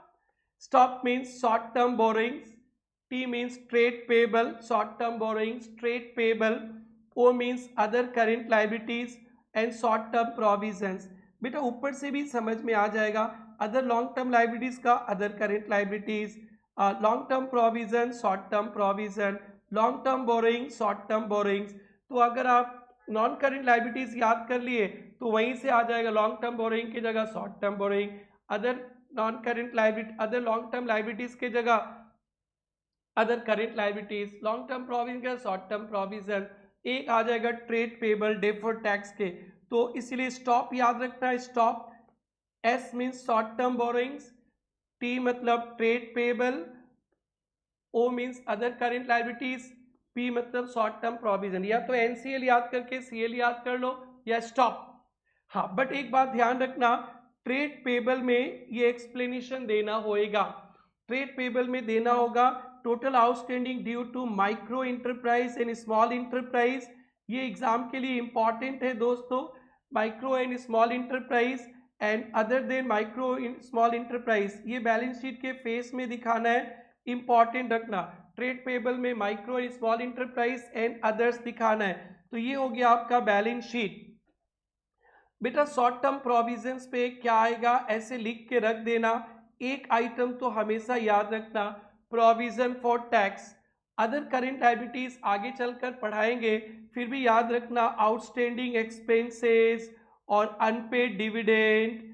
[SPEAKER 1] Stop means short term borrowings, T means trade payable, short term borrowings, trade payable, O means other current liabilities and short term provisions. बेटा ऊपर से भी समझ में आ जाएगा, अदर लॉन्ग टर्म लाइबिलिटीज का other current liabilities, long term provision, short term provision, long term borrowing, short term borrowings. तो अगर आप नॉन करेंट लाइबिलिटीज याद कर लिए तो वहीं से आ जाएगा लॉन्ग टर्म बोरोइंग की जगह short term borrowing, other non current liability, other long term liabilities के जगह other current liabilities, long term provision का शॉर्ट टर्म प्रोविजन, एक आ जाएगा ट्रेड पेबल डेफर्ड टैक्स के। तो इसलिए स्टॉप याद रखना है, stop, S means short term borrowings, T मतलब trade payable, O means other current liabilities, P मतलब शॉर्ट टर्म प्रोविजन। या तो NCL याद करके CL याद कर लो या स्टॉप। हाँ बट एक बात ध्यान रखना, ट्रेड पेबल में ये एक्सप्लेनेशन देना होएगा। ट्रेड पेबल में देना होगा total outstanding due to micro enterprise and small enterprise. ये एग्जाम के लिए इंपॉर्टेंट है दोस्तों, micro and small enterprise and other than micro small enterprise, ये बैलेंस शीट के फेस में दिखाना है, इंपॉर्टेंट रखना। ट्रेड पेबल में micro and small enterprise and others दिखाना है। तो ये हो गया आपका बैलेंस शीट। बेटा शॉर्ट टर्म प्रोविजंस पे क्या आएगा, ऐसे लिख के रख देना। एक आइटम तो हमेशा याद रखना, provision for tax. Other current liabilities आगे चलकर पढ़ाएंगे, फिर भी याद रखना आउटस्टैंडिंग एक्सपेंसेस और अनपेड डिविडेंड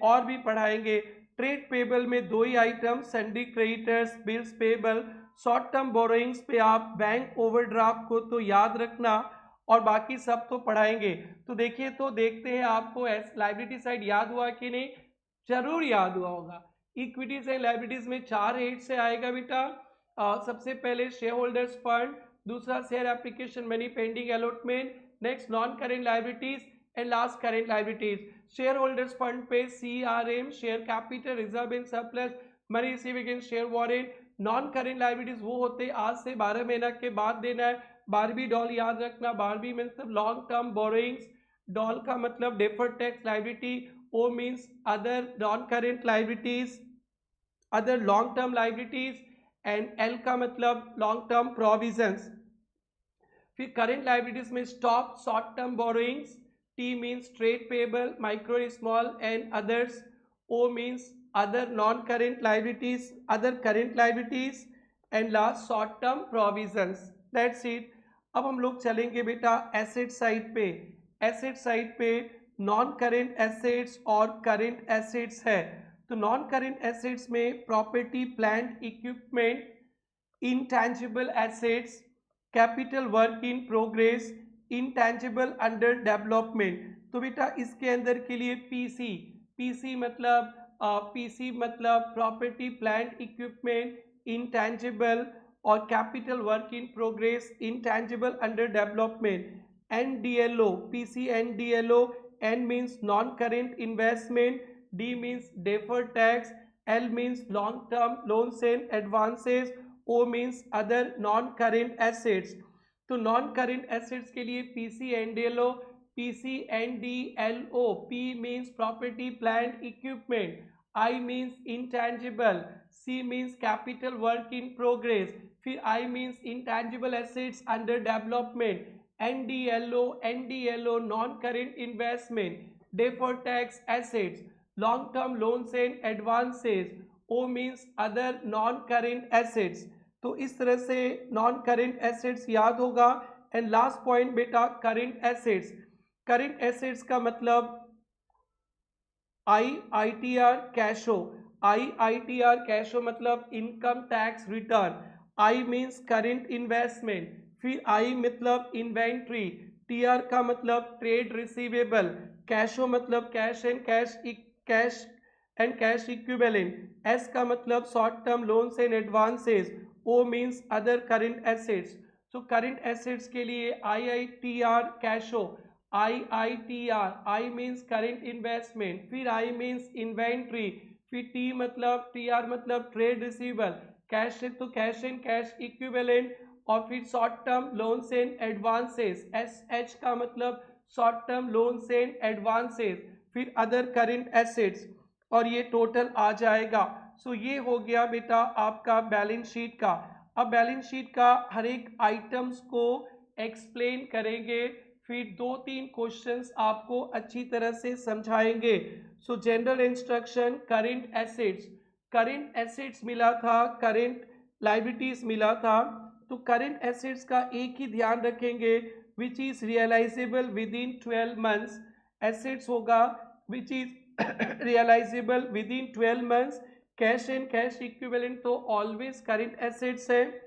[SPEAKER 1] और भी पढ़ाएंगे। ट्रेड पेबल में 2 ही item, sundry creditors, bills payable. Short term borrowings पे आप बैंक ओवरड्राफ्ट को तो याद रखना और बाकी सब तो पढ़ाएंगे। तो देखिए, तो देखते हैं आपको लाइबिलिटी साइड याद हुआ कि नहीं, जरूर याद हुआ होगा। इक्विटीज एंड लाइबिलिटीज में 4 हेड से आएगा बेटा। सबसे पहले शेयर होल्डर्स फंड, दूसरा share application money pending allotment, next non current liabilities and last current liabilities. Share holders fund पे CRM share capital, reserve in surplus, money receive against share warrant. Non current liabilities वो होते हैं आज से 12 महीना के बाद देना है। बारबी डॉल याद रखना, बारबी मतलब लॉन्ग टर्म बोरोइंग्स, डॉल का मतलब deferred tax liability, O means other non current liabilities, other long term liabilities and L का मतलब लॉन्ग टर्म प्रोविजंस। फिर करेंट लाइबिलिटीज में stock, short term borrowings, T means trade payable, micro small and others, O means other non current liabilities, other current liabilities and last short term provisions. That's it. अब हम लोग चलेंगे बेटा asset side पे। Asset side पे non current assets और current assets है। तो नॉन करेंट एसेट्स में property, plant, equipment, intangible assets, capital work in progress, intangible under development। तो बेटा इसके अंदर के लिए पीसी, पीसी मतलब प्रॉपर्टी प्लांट इक्विपमेंट इंटेंजिबल, और capital work in progress intangible under development. NDLO, PC NDLO, N means non current investment, D means deferred tax, L means long term loans and advances, O means other non current assets। तो non current assets के लिए PC एनडीएलओ, P means property plant equipment, I means intangible, C means capital work in progress, फिर I means intangible assets under development, NDLO non current investment, deferred tax assets, long term loans and advances, O means other non current assets। तो इस तरह से non current assets याद होगा। And last point बेटा current assets. Current assets का मतलब IITR cashew, IITR cashew मतलब income tax return. I means current investment, फिर I मतलब इन्वेंट्री, TR का मतलब ट्रेड रिसीवेबल, कैशो मतलब cash and cash equivalent, S का मतलब short term loans and advances, O means other current assets. तो current assets के लिए IITR cashew, IITR, I means current investment, फिर I मीन्स इन्वेंट्री, फिर TR मतलब trade receivable, cash है तो कैश एंड कैश इक्विवेलेंट, और फिर short term loans and advances, SH का मतलब short term loans and advances, फिर अदर करेंट एसेट्स, और ये टोटल आ जाएगा। सो ये हो गया बेटा आपका बैलेंस शीट का। अब बैलेंस शीट का हर एक आइटम्स को एक्सप्लेन करेंगे, फिर 2-3 क्वेश्चंस आपको अच्छी तरह से समझाएंगे। सो जनरल इंस्ट्रक्शन, करेंट एसेट्स मिला था, करेंट लायबिलिटीज मिला था। तो करेंट एसेट्स का एक ही ध्यान रखेंगे, which is realisable within 12 months. Assets होगा which is realisable within 12 months. Cash and cash equivalent तो ऑलवेज करेंट एसेट्स है,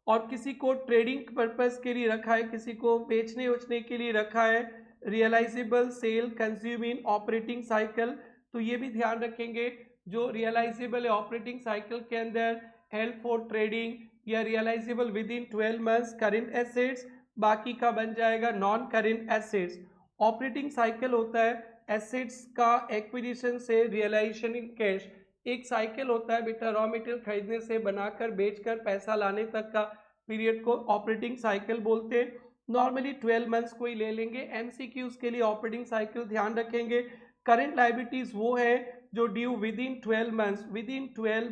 [SPEAKER 1] और किसी को ट्रेडिंग पर्पस के लिए रखा है, किसी को बेचने उचने के लिए रखा है। Realisable sale consume in operating cycle, तो ये भी ध्यान रखेंगे जो रियलाइजेबल है ऑपरेटिंग साइकिल के अंदर, हेल्प फॉर ट्रेडिंग या realisable within 12 months current assets, बाकी का बन जाएगा non current assets. Operating cycle होता है एसेट्स का एक्विजिशन से रियलाइजेशन इन कैश, एक साइकिल होता है बेटा रॉ मटेरियल खरीदने से बनाकर बेचकर पैसा लाने तक का पीरियड को ऑपरेटिंग साइकिल बोलते हैं। नॉर्मली 12 मंथ्स को ही ले लेंगे, एमसीक्यूज के लिए ऑपरेटिंग साइकिल ध्यान रखेंगे। करंट लायबिलिटीज वो है जो due with in 12 months, with in 12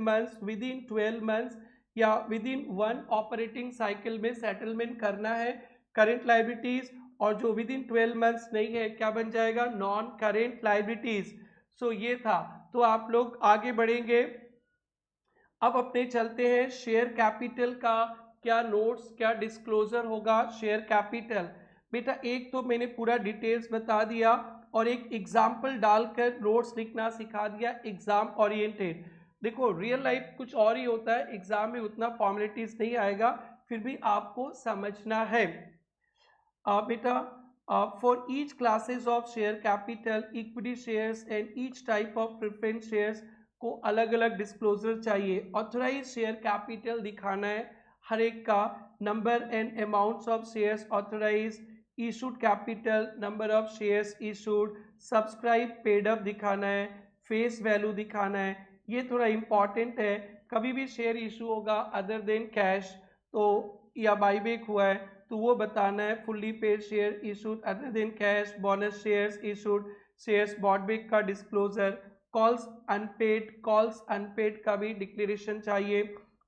[SPEAKER 1] months या विद इन 1 ऑपरेटिंग साइकिल में सेटलमेंट करना है करंट लायबिलिटीज, और जो विद इन 12 मंथ्स नहीं है क्या बन जाएगा, नॉन करेंट लायबिलिटीज। सो ये था, तो आप लोग आगे बढ़ेंगे। अब अपने चलते हैं शेयर कैपिटल का क्या नोट्स, क्या डिस्क्लोजर होगा शेयर कैपिटल। बेटा एक तो मैंने पूरा डिटेल्स बता दिया और एक एग्जाम्पल डालकर नोट्स लिखना सिखा दिया, एग्जाम ओरिएंटेड। देखो रियल लाइफ कुछ और ही होता है, एग्जाम में उतना फॉर्मेलिटीज नहीं आएगा, फिर भी आपको समझना है। बेटा for each classes of share capital, equity shares and each type of preference shares को अलग अलग डिस्क्लोजर चाहिए। ऑथराइज शेयर कैपिटल दिखाना है हर एक का, number and amounts of shares authorise, issued capital, number of shares issued, subscribe paid up दिखाना है, फेस वैल्यू दिखाना है। ये थोड़ा इंपॉर्टेंट है, कभी भी शेयर इशू होगा अदर देन कैश तो या बाईबैक हुआ है तो वो बताना है। Fully paid share issued other than cash, bonus shares issued, shares bought back का डिस्क्लोजर, कॉल्स अनपेड का भी डिक्लेरेशन चाहिए,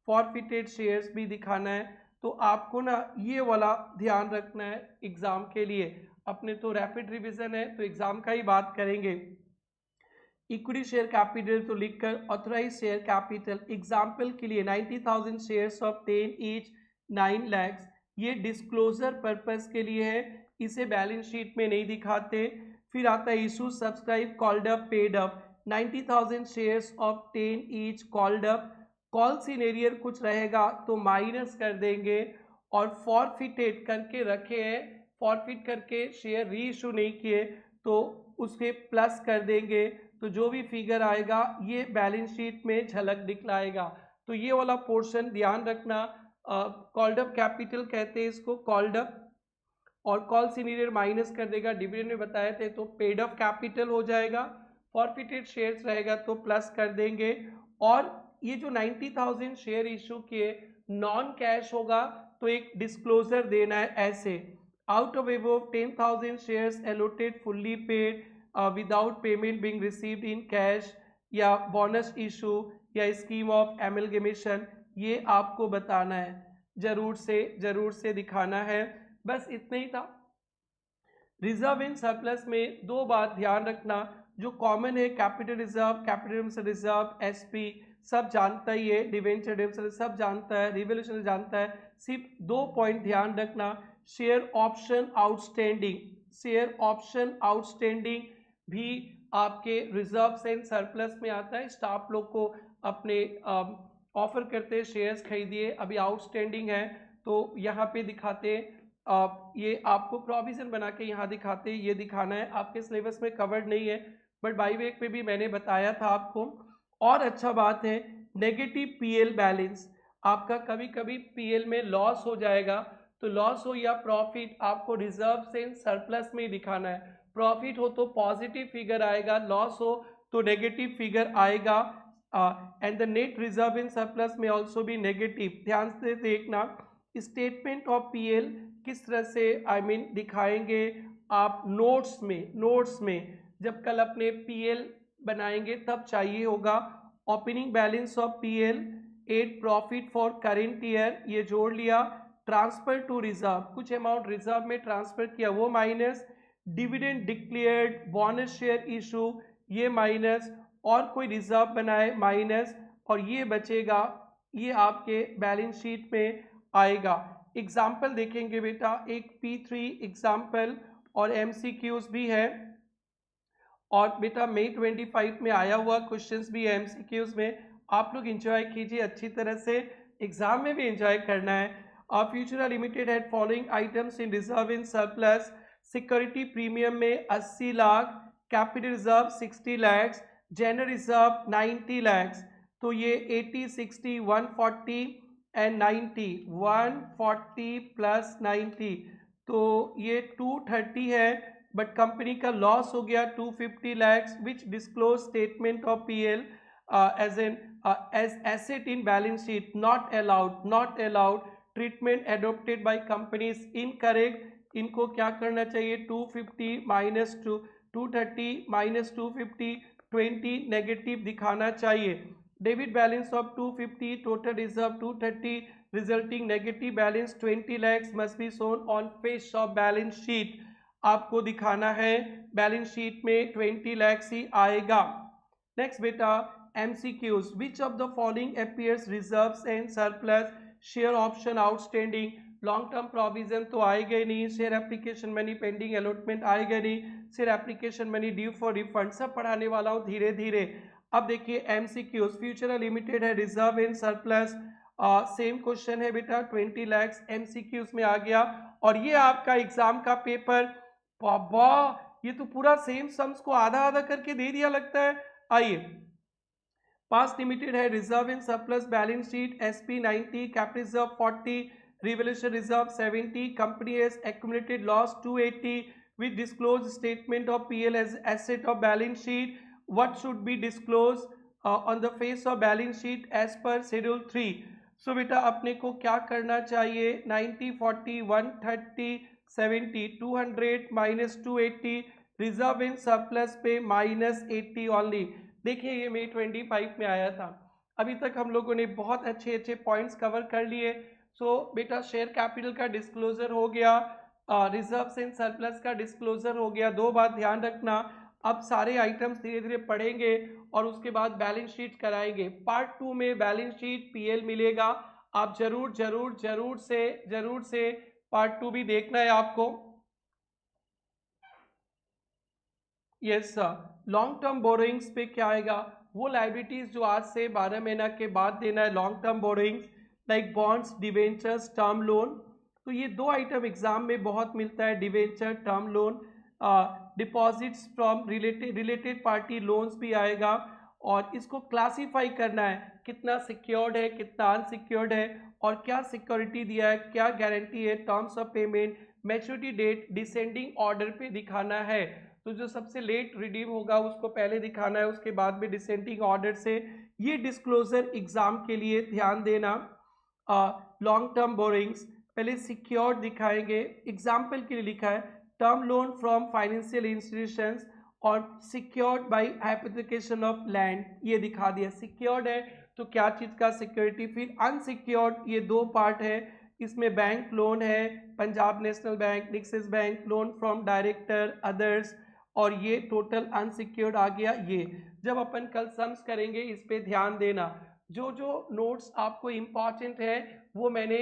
[SPEAKER 1] फॉरफिटेड शेयर्स भी दिखाना है। तो आपको ना ये वाला ध्यान रखना है एग्जाम के लिए। अपने तो रैपिड रिवीजन है तो एग्जाम का ही बात करेंगे। इक्विटी शेयर कैपिटल तो लिखकर, ऑथराइज शेयर कैपिटल एग्जाम्पल के लिए 90,000 शेयर्स ऑफ 10 ईच 9 lakhs, ये डिस्क्लोजर पर्पस के लिए है, इसे बैलेंस शीट में नहीं दिखाते। फिर आता है issue subscribe called up paid up, 90,000 shares of 10 each called up, call senior कुछ रहेगा तो माइनस कर देंगे, और फॉरफिटेड करके रखे हैं, फॉरफिट करके शेयर री इशू नहीं किए तो उसके प्लस कर देंगे, तो जो भी फिगर आएगा ये बैलेंस शीट में झलक दिखलाएगा। तो ये वाला पोर्शन ध्यान रखना, कॉल्ड अप कैपिटल कहते हैं इसको, कॉल्ड अप, और कॉल सीनियर माइनस कर देगा, डिविडेंड में बताए थे तो पेड अप कैपिटल हो जाएगा, फॉरफिटेड शेयर्स रहेगा तो प्लस कर देंगे, और ये जो 90,000 शेयर इशू किए नॉन कैश होगा तो एक डिस्क्लोजर देना है ऐसे, out of above 10,000 shares allotted fully paid without payment being received in cash, या बोनस इशू, या स्कीम ऑफ एमलगेमेशन, ये आपको बताना है, जरूर से दिखाना है। बस इतना ही था। रिजर्व इन सरप्लस में दो बात ध्यान रखना, जो कॉमन है कैपिटल रिजर्व, एसपी सब जानता ही है, डिवेंचर सब जानता है, रिवोल्यूशन जानता है, सिर्फ दो पॉइंट ध्यान रखना, शेयर ऑप्शन आउटस्टैंडिंग भी आपके रिजर्व एंड सरप्लस में आता है। स्टाफ लोग को अपने ऑफर करते हैं शेयर्स खरीदिए, अभी आउटस्टैंडिंग है तो यहाँ पे दिखाते हैं, ये आपको प्रोविजन बना के यहाँ दिखाते हैं, ये दिखाना है, आपके सिलेबस में कवर्ड नहीं है बट बाई वेक पे भी मैंने बताया था आपको। और अच्छा बात है नेगेटिव पीएल बैलेंस, आपका कभी कभी पीएल में लॉस हो जाएगा, तो लॉस हो या प्रॉफिट आपको रिजर्व से सरप्लस में ही दिखाना है, प्रॉफिट हो तो पॉजिटिव फिगर आएगा, लॉस हो तो नेगेटिव फिगर आएगा, and the net reserve in surplus में ऑल्सो भी नेगेटिव। ध्यान से देखना स्टेटमेंट ऑफ पीएल किस तरह से दिखाएंगे आप नोट्स में जब कल अपने पीएल बनाएंगे तब चाहिए होगा। Opening balance of PL, 8 profit for current year ये जोड़ लिया, ट्रांसफर टू रिजर्व कुछ अमाउंट रिजर्व में ट्रांसफर किया वो minus, dividend declared, bonus share issue ये माइनस, और कोई रिजर्व बनाए माइनस, और ये बचेगा, ये आपके बैलेंस शीट में आएगा। एग्जाम्पल देखेंगे बेटा, एक P3 एग्जाम्पल और MCQs भी है, और बेटा मई 25 में आया हुआ क्वेश्चंस भी है MCQs में, आप लोग एंजॉय कीजिए अच्छी तरह से, एग्जाम में भी एंजॉय करना है। Future limited had following items in reserve in surplus, security premium में 80 lakh, capital reserve 60 lakh, general reserve 90 lakh, तो ये 80, 60, 140 एंड 90, 140 प्लस 90, तो ये 230 है, बट कंपनी का लॉस हो गया 250 lakhs, which disclose statement of PL as asset in balance sheet, not allowed, treatment adopted by companies incorrect, इनको क्या करना चाहिए 250 माइनस 230 माइनस 250, 20 नेगेटिव दिखाना चाहिए। Debit balance of 250, total reserve 230, resulting negative balance 20 lakhs must be shown on face of balance sheet, आपको दिखाना है balance sheet में 20 lakhs ही आएगा। नेक्स्ट बेटा MCQs, which of the following appears reserves and surplus, share option outstanding, long term provision तो आएगा ही नहीं, share application money pending allotment आएगा नहीं, share application money due for refund, सब पढ़ाने वाला हूँ धीरे धीरे। अब देखिए MCQs, फ्यूचर लिमिटेड है reserve in surplus, same question है बेटा 20 lakhs MCQs में आ गया, और ये आपका एग्जाम का पेपर, बाबा ये तो पूरा सेम सम्स को आधा आधा करके दे दिया लगता है। आइए, पास लिमिटेड है reserve in surplus balance sheet, SP 90, capital reserve 40, revolution reserve 70, company has accumulated loss 280, which disclose statement of PL as asset of balance sheet, what should be disclose on the face of balance sheet as per schedule 3। So बेटा अपने को क्या करना चाहिए, 90, 40, 130, 70, 200 minus 280, reserve in surplus पे minus 80 only. देखिए ये मई 25 में आया था, अभी तक हम लोगों ने बहुत अच्छे अच्छे पॉइंट्स कवर कर लिए। सो बेटा शेयर कैपिटल का डिस्क्लोजर हो गया, रिजर्व इन सरप्लस का डिस्क्लोजर हो गया, दो बात ध्यान रखना, अब सारे आइटम्स धीरे धीरे पढ़ेंगे और उसके बाद बैलेंस शीट कराएंगे। पार्ट 2 में बैलेंस शीट PL मिलेगा, आप जरूर से पार्ट 2 भी देखना है आपको। Yes sir, long term borrowings पे क्या आएगा, वो लाइबिलिटीज जो आज से 12 महीना के बाद देना है, long term borrowings like bonds, debentures, term loan. तो ये दो आइटम एग्जाम में बहुत मिलता है, debenture, term loan. Deposits from related party loans भी आएगा, और इसको क्लासीफाई करना है कितना सिक्योर्ड है, कितना अनसिक्योर्ड है, और क्या सिक्योरिटी दिया है, क्या गारंटी है, terms of payment, maturity date descending order पे दिखाना है। तो जो सबसे लेट रिडीम होगा उसको पहले दिखाना है, उसके बाद में डिसेंडिंग ऑर्डर से। ये डिस्क्लोजर एग्जाम के लिए ध्यान देना। लॉन्ग टर्म बोरिंग्स पहले सिक्योर्ड दिखाएंगे, एग्जाम्पल के लिए लिखा है term loan from financial institutions और सिक्योर्ड बाय हाइपोथेकेशन ऑफ लैंड, ये दिखा दिया। सिक्योर्ड है तो क्या चीज़ का सिक्योरिटी, फिर अनसिक्योर्ड, ये दो पार्ट है, इसमें बैंक लोन है, पंजाब नेशनल बैंक, निक्सिस bank, loan from director, others, और ये टोटल अनसिक्योर्ड आ गया। ये जब अपन कल सम्स करेंगे इस पे ध्यान देना। जो जो नोट्स आपको इम्पॉर्टेंट है वो मैंने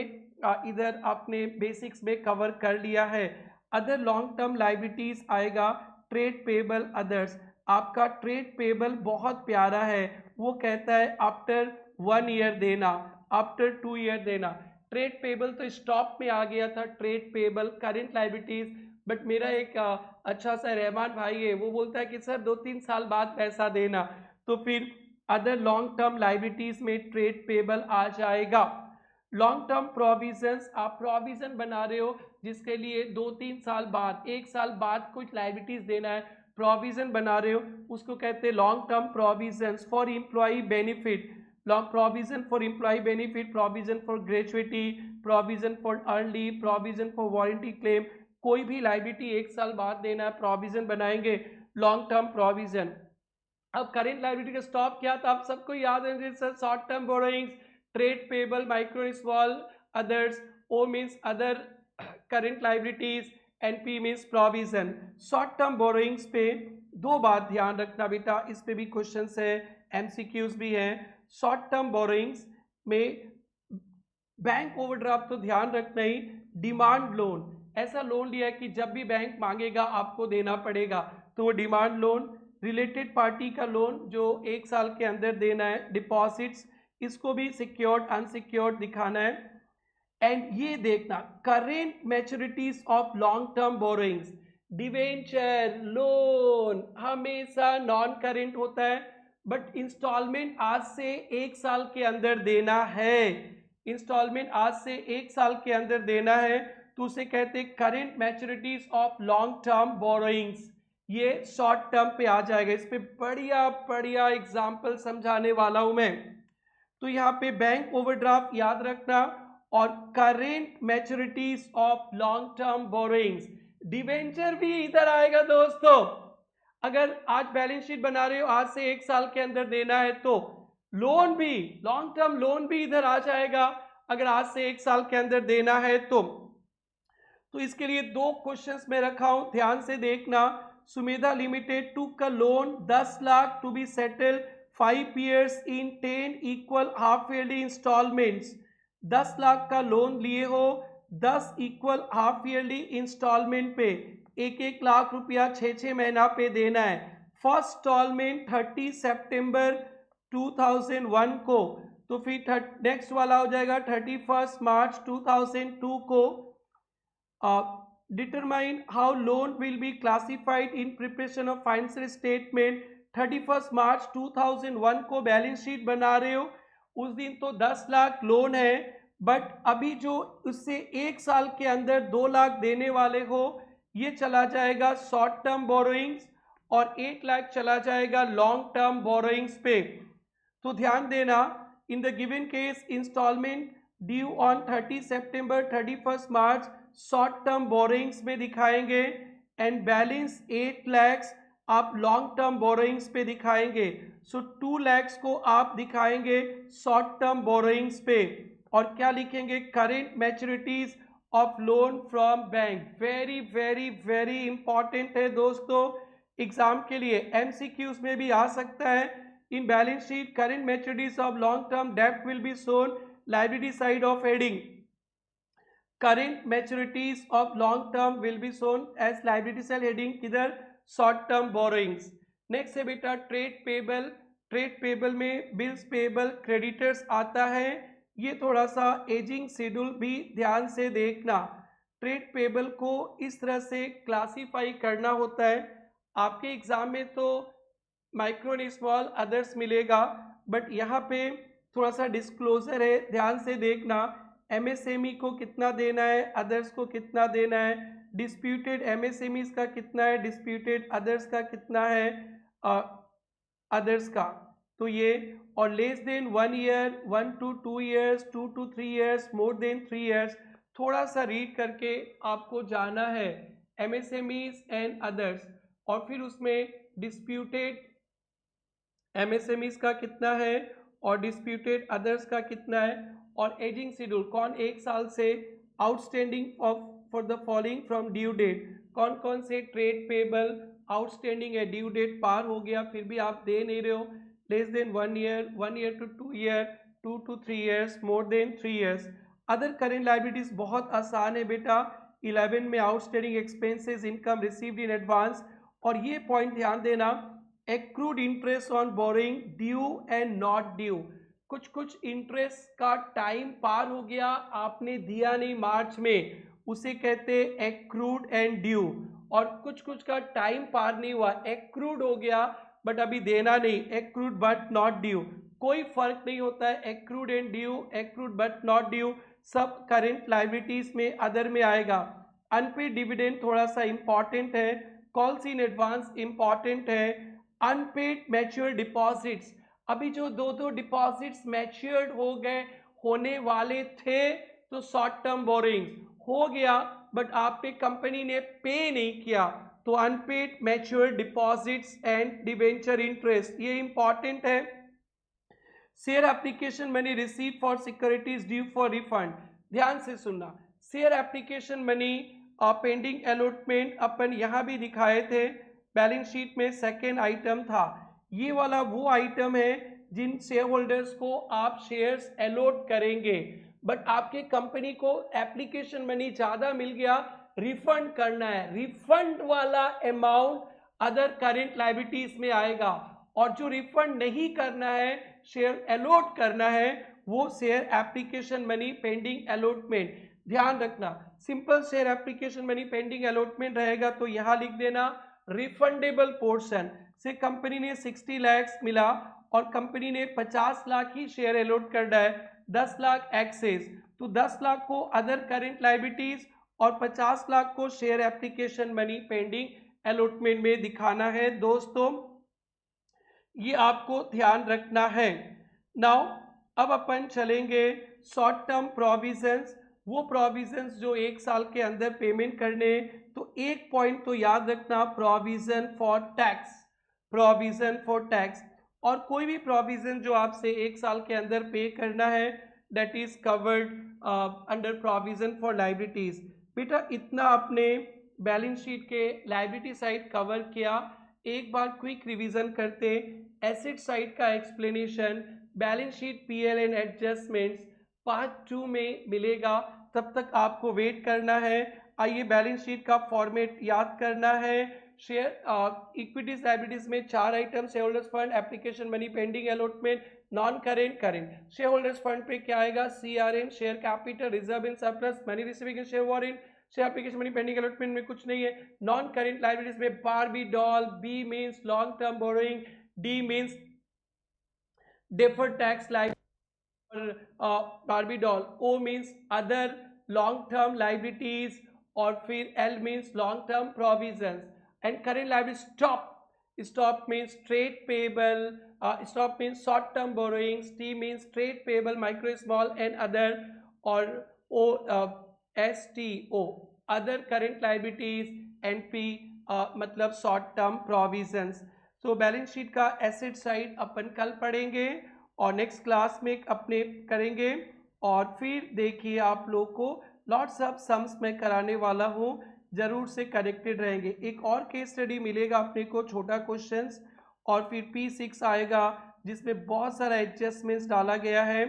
[SPEAKER 1] इधर अपने बेसिक्स में कवर कर लिया है। अदर लॉन्ग टर्म लाइबिलिटीज आएगा, ट्रेड पेबल, अदर्स। आपका ट्रेड पेबल बहुत प्यारा है, वो कहता है आफ्टर 1 ईयर देना, आफ्टर 2 ईयर देना। ट्रेड पेबल तो स्टॉप में आ गया था, trade payable current liabilities. But मेरा एक अच्छा सा रहमान भाई है, वो बोलता है कि सर 2-3 साल बाद पैसा देना। तो फिर अदर लॉन्ग टर्म लाइबिलिटीज में ट्रेड पेबल आ जाएगा। लॉन्ग टर्म प्रोविजंस, आप प्रोविजन बना रहे हो जिसके लिए 2-3 साल बाद, 1 साल बाद कुछ लाइबिलिटीज देना है, प्रोविजन बना रहे हो, उसको कहते हैं long term provisions for employ benefit. Provision for employ benefit, provision for gratuity, provision for early, provision for warranty claim, कोई भी लाइबिलिटी 1 साल बाद देना है, प्रोविजन बनाएंगे, लॉन्ग टर्म प्रोविजन। अब करेंट लाइबिलिटी का स्टॉप क्या था, आप सबको याद है sir, short term borrowings, trade payable, micro small, others, O means other current liabilities, NP means provision. Short term borrowings पे दो बात ध्यान रखना बेटा, इस पे भी क्वेश्चंस है, एमसीक्यूज भी हैं। शॉर्ट टर्म बोरोइंग्स में बैंक ओवरड्राफ्ट तो ध्यान रखना ही, डिमांड लोन, ऐसा लोन लिया है कि जब भी बैंक मांगेगा आपको देना पड़ेगा, तो वो डिमांड लोन। रिलेटेड पार्टी का लोन जो 1 साल के अंदर देना है, डिपॉजिट्स, इसको भी सिक्योर्ड अनसिक्योर्ड दिखाना है। एंड ये देखना current maturities of long term borrowings, debenture, loan हमेशा नॉन करेंट होता है, बट इंस्टॉलमेंट आज से 1 साल के अंदर देना है, इंस्टॉलमेंट आज से 1 साल के अंदर देना है, तो उसे कहते हैं current maturities of long term borrowings. ये शॉर्ट टर्म पे आ जाएगा, इस पे बढ़िया बढ़िया एग्जाम्पल समझाने वाला हूं मैं। तो यहाँ पे बैंक ओवरड्राफ्ट याद रखना, और current maturities of long term borrowings. Debenture भी इधर आएगा दोस्तों, अगर आज बैलेंस शीट बना रहे हो, आज से 1 साल के अंदर देना है, तो लोन भी, लॉन्ग टर्म लोन भी इधर आ जाएगा, अगर आज से 1 साल के अंदर देना है तो इसके लिए 2 क्वेश्चंस में रखा हूं, ध्यान से देखना। सुमेधा लिमिटेड टू का loan 10 lakh to be settled 5 years in 10 equal half yearly instalments. 10 lakh का लोन लिए हो, 10 इक्वल हाफ ईयरली इंस्टॉलमेंट पे, 1-1 लाख रुपया 6-6 महीना पे देना है। फर्स्ट इंस्टॉलमेंट 30 सितंबर 2001 को, तो फिर नेक्स्ट वाला हो जाएगा 31 मार्च 2002 को। Determine how loan will be classified in preparation of financial statement. 31 मार्च 2001 को बैलेंस शीट बना रहे हो, उस दिन तो 10 लाख लोन है, बट अभी जो उससे 1 साल के अंदर 2 लाख देने वाले हो, ये चला जाएगा शॉर्ट टर्म बोरोइंग्स, और 1 लाख चला जाएगा लॉन्ग टर्म बोरोइंग्स पे। तो ध्यान देना, in the given case instalment due on 30 September 31 March short term borrowings में दिखाएंगे, एंड बैलेंस 8 lakhs आप लॉन्ग टर्म बोरोइंग्स पे दिखाएंगे। सो 2 lakhs को आप दिखाएंगे शॉर्ट टर्म बोरोइंग्स पे, और क्या लिखेंगे, current maturities of loan from bank. Very very very important है दोस्तों, एग्जाम के लिए एमसीक्यूज में भी आ सकता है। In balance sheet current maturities of long term डेब्ट will be shown liability side of heading, current maturities of long term will be shown as liability side heading, किधर, short term borrowings। नेक्स्ट है बेटा trade payable. Trade payable में bills payable creditors आता है, ये थोड़ा सा एजिंग शेड्यूल भी ध्यान से देखना। ट्रेड पेबल को इस तरह से क्लासीफाई करना होता है। आपके एग्जाम में तो माइक्रो एंड स्मॉल अदर्स मिलेगा, बट यहाँ पे थोड़ा सा डिस्क्लोजर है, ध्यान से देखना। एमएसएमई को कितना देना है, अदर्स को कितना देना है, डिस्प्यूटेड एमएसएमई का कितना है, डिस्प्यूटेड अदर्स का कितना है, अदर्स का। तो ये, और less than 1 year, 1 to 2 years, 2 to 3 years, more than 3 years, थोड़ा सा रीड करके आपको जाना है एमएसएमईज एंड अदर्स। और फिर उसमें डिस्प्यूटेड एमएसएमईज का कितना है और डिस्प्यूटेड अदर्स का कितना है, और एजिंग शेड्यूल कौन 1 साल से outstanding of for the following from due date, कौन कौन से ट्रेड पेबल आउटस्टैंडिंग है, ड्यू डेट पार हो गया फिर भी आप दे नहीं रहे हो, less than 1 year, 1 year to 2 year, 2 to 3 years, more than 3 years। Other current liabilities बहुत आसान है बेटा, 11 में outstanding expenses income received in advance. और ये पॉइंट ध्यान देना, accrued interest on boring due and not due, कुछ कुछ इंटरेस्ट का टाइम पार हो गया आपने दिया नहीं मार्च में, उसे कहते हैं एक्रूड एंड ड्यू। और कुछ कुछ का टाइम पार नहीं हुआ, एक्रूड हो गया बट अभी देना नहीं, एक्रूड बट नॉट ड्यू। कोई फर्क नहीं होता है accrued and due, accrued but not due सब करेंट लायबिलिटीज में अदर में आएगा। अनपेड डिविडेंड थोड़ा सा इंपॉर्टेंट है, कॉल्स इन एडवांस इंपॉर्टेंट है। अनपेड मैच्योर डिपॉजिट्स, अभी जो दो डिपॉजिट्स मैच्योर्ड हो गए, होने वाले थे, तो शॉर्ट टर्म बोरिंग्स हो गया बट आपने कंपनी ने पे नहीं किया, तो unpaid mature deposits and debenture interest, ये इंपॉर्टेंट है। Share application money receive for securities due for refund, ध्यान से सुनना। Share application money pending allotment अपन यहां भी दिखाए थे, बैलेंस शीट में सेकेंड आइटम था। ये वाला वो आइटम है जिन शेयर होल्डर्स को आप शेयर्स अलॉट करेंगे, बट आपके कंपनी को एप्लीकेशन मनी ज्यादा मिल गया, रिफंड करना है, रिफंड वाला अमाउंट अदर करेंट लायबिलिटीज में आएगा। और जो रिफंड नहीं करना है, शेयर अलॉट करना है, वो share application money pending allotment. ध्यान रखना, simple share application money pending allotment रहेगा तो यहां लिख देना रिफंडेबल पोर्शन से कंपनी ने 60 लाख मिला और कंपनी ने 50 लाख ही शेयर अलॉट करना है, 10 लाख एक्सेस, तो 10 लाख को अदर करेंट लायबिलिटीज और 50 लाख को share application money pending allotment में दिखाना है। दोस्तों ये आपको ध्यान रखना है। नाउ अब अपन चलेंगे शॉर्ट टर्म प्रोविजंस, वो प्रोविजंस जो 1 साल के अंदर पेमेंट करने। तो एक पॉइंट तो याद रखना, provision for tax, provision for tax, और कोई भी प्रोविजन जो आपसे 1 साल के अंदर पे करना है that is covered under provision for liabilities. बेटा इतना आपने बैलेंस शीट के लायबिलिटी साइड कवर किया, एक बार क्विक रिवीजन करते, एसेट साइड का explanation, balance sheet PL and adjustments part 2 में मिलेगा, तब तक आपको वेट करना है। आइए बैलेंस शीट का फॉर्मेट याद करना है। शेयर इक्विटीज लायबिलिटीज में 4 item, share holders fund, application money pending allotment, non current, current. Share holders fund पे क्या आएगा, CRN, share capital, reserve in surplus, money receiving in share warrant, share application money pending allotment में कुछ नहीं है। Non current liabilities में बारबीडॉल, B means long term borrowing, D means deferred tax liability, बारबीडॉल, O means other long term liabilities, और फिर L means long term provisions, and current liability stop, stop means trade payable, stop means short term borrowings, T means trade payable micro small and other, और O S T O other current liabilities, and P मतलब short term provisions. तो balance sheet का asset side अपन कल पढ़ेंगे और next class में अपने करेंगे, और फिर देखिए आप लोग को लॉट्स ऑफ सम्स में कराने वाला हूँ, जरूर से कनेक्टेड रहेंगे। एक और केस स्टडी मिलेगा अपने को, छोटा क्वेश्चंस, और फिर P6 आएगा जिसमें बहुत सारा एडजस्टमेंट्स डाला गया है,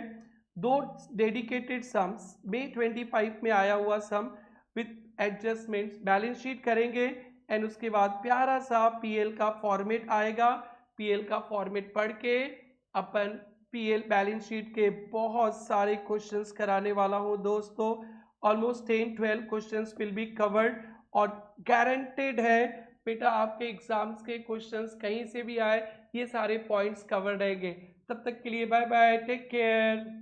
[SPEAKER 1] 2 डेडिकेटेड सम्स, May 25 में आया हुआ सम विथ एडजस्टमेंट्स, बैलेंस शीट करेंगे, एंड उसके बाद प्यारा सा पीएल का फॉर्मेट आएगा, पीएल का फॉर्मेट पढ़ के अपन पीएल बैलेंस शीट के बहुत सारे क्वेश्चंस कराने वाला हूँ दोस्तों। Almost 10-12 questions will be covered और गारंटेड है बेटा आपके एग्जाम्स के क्वेश्चंस कहीं से भी आए ये सारे पॉइंट्स कवर रहेंगे। तब तक के लिए बाय बाय, टेक केयर।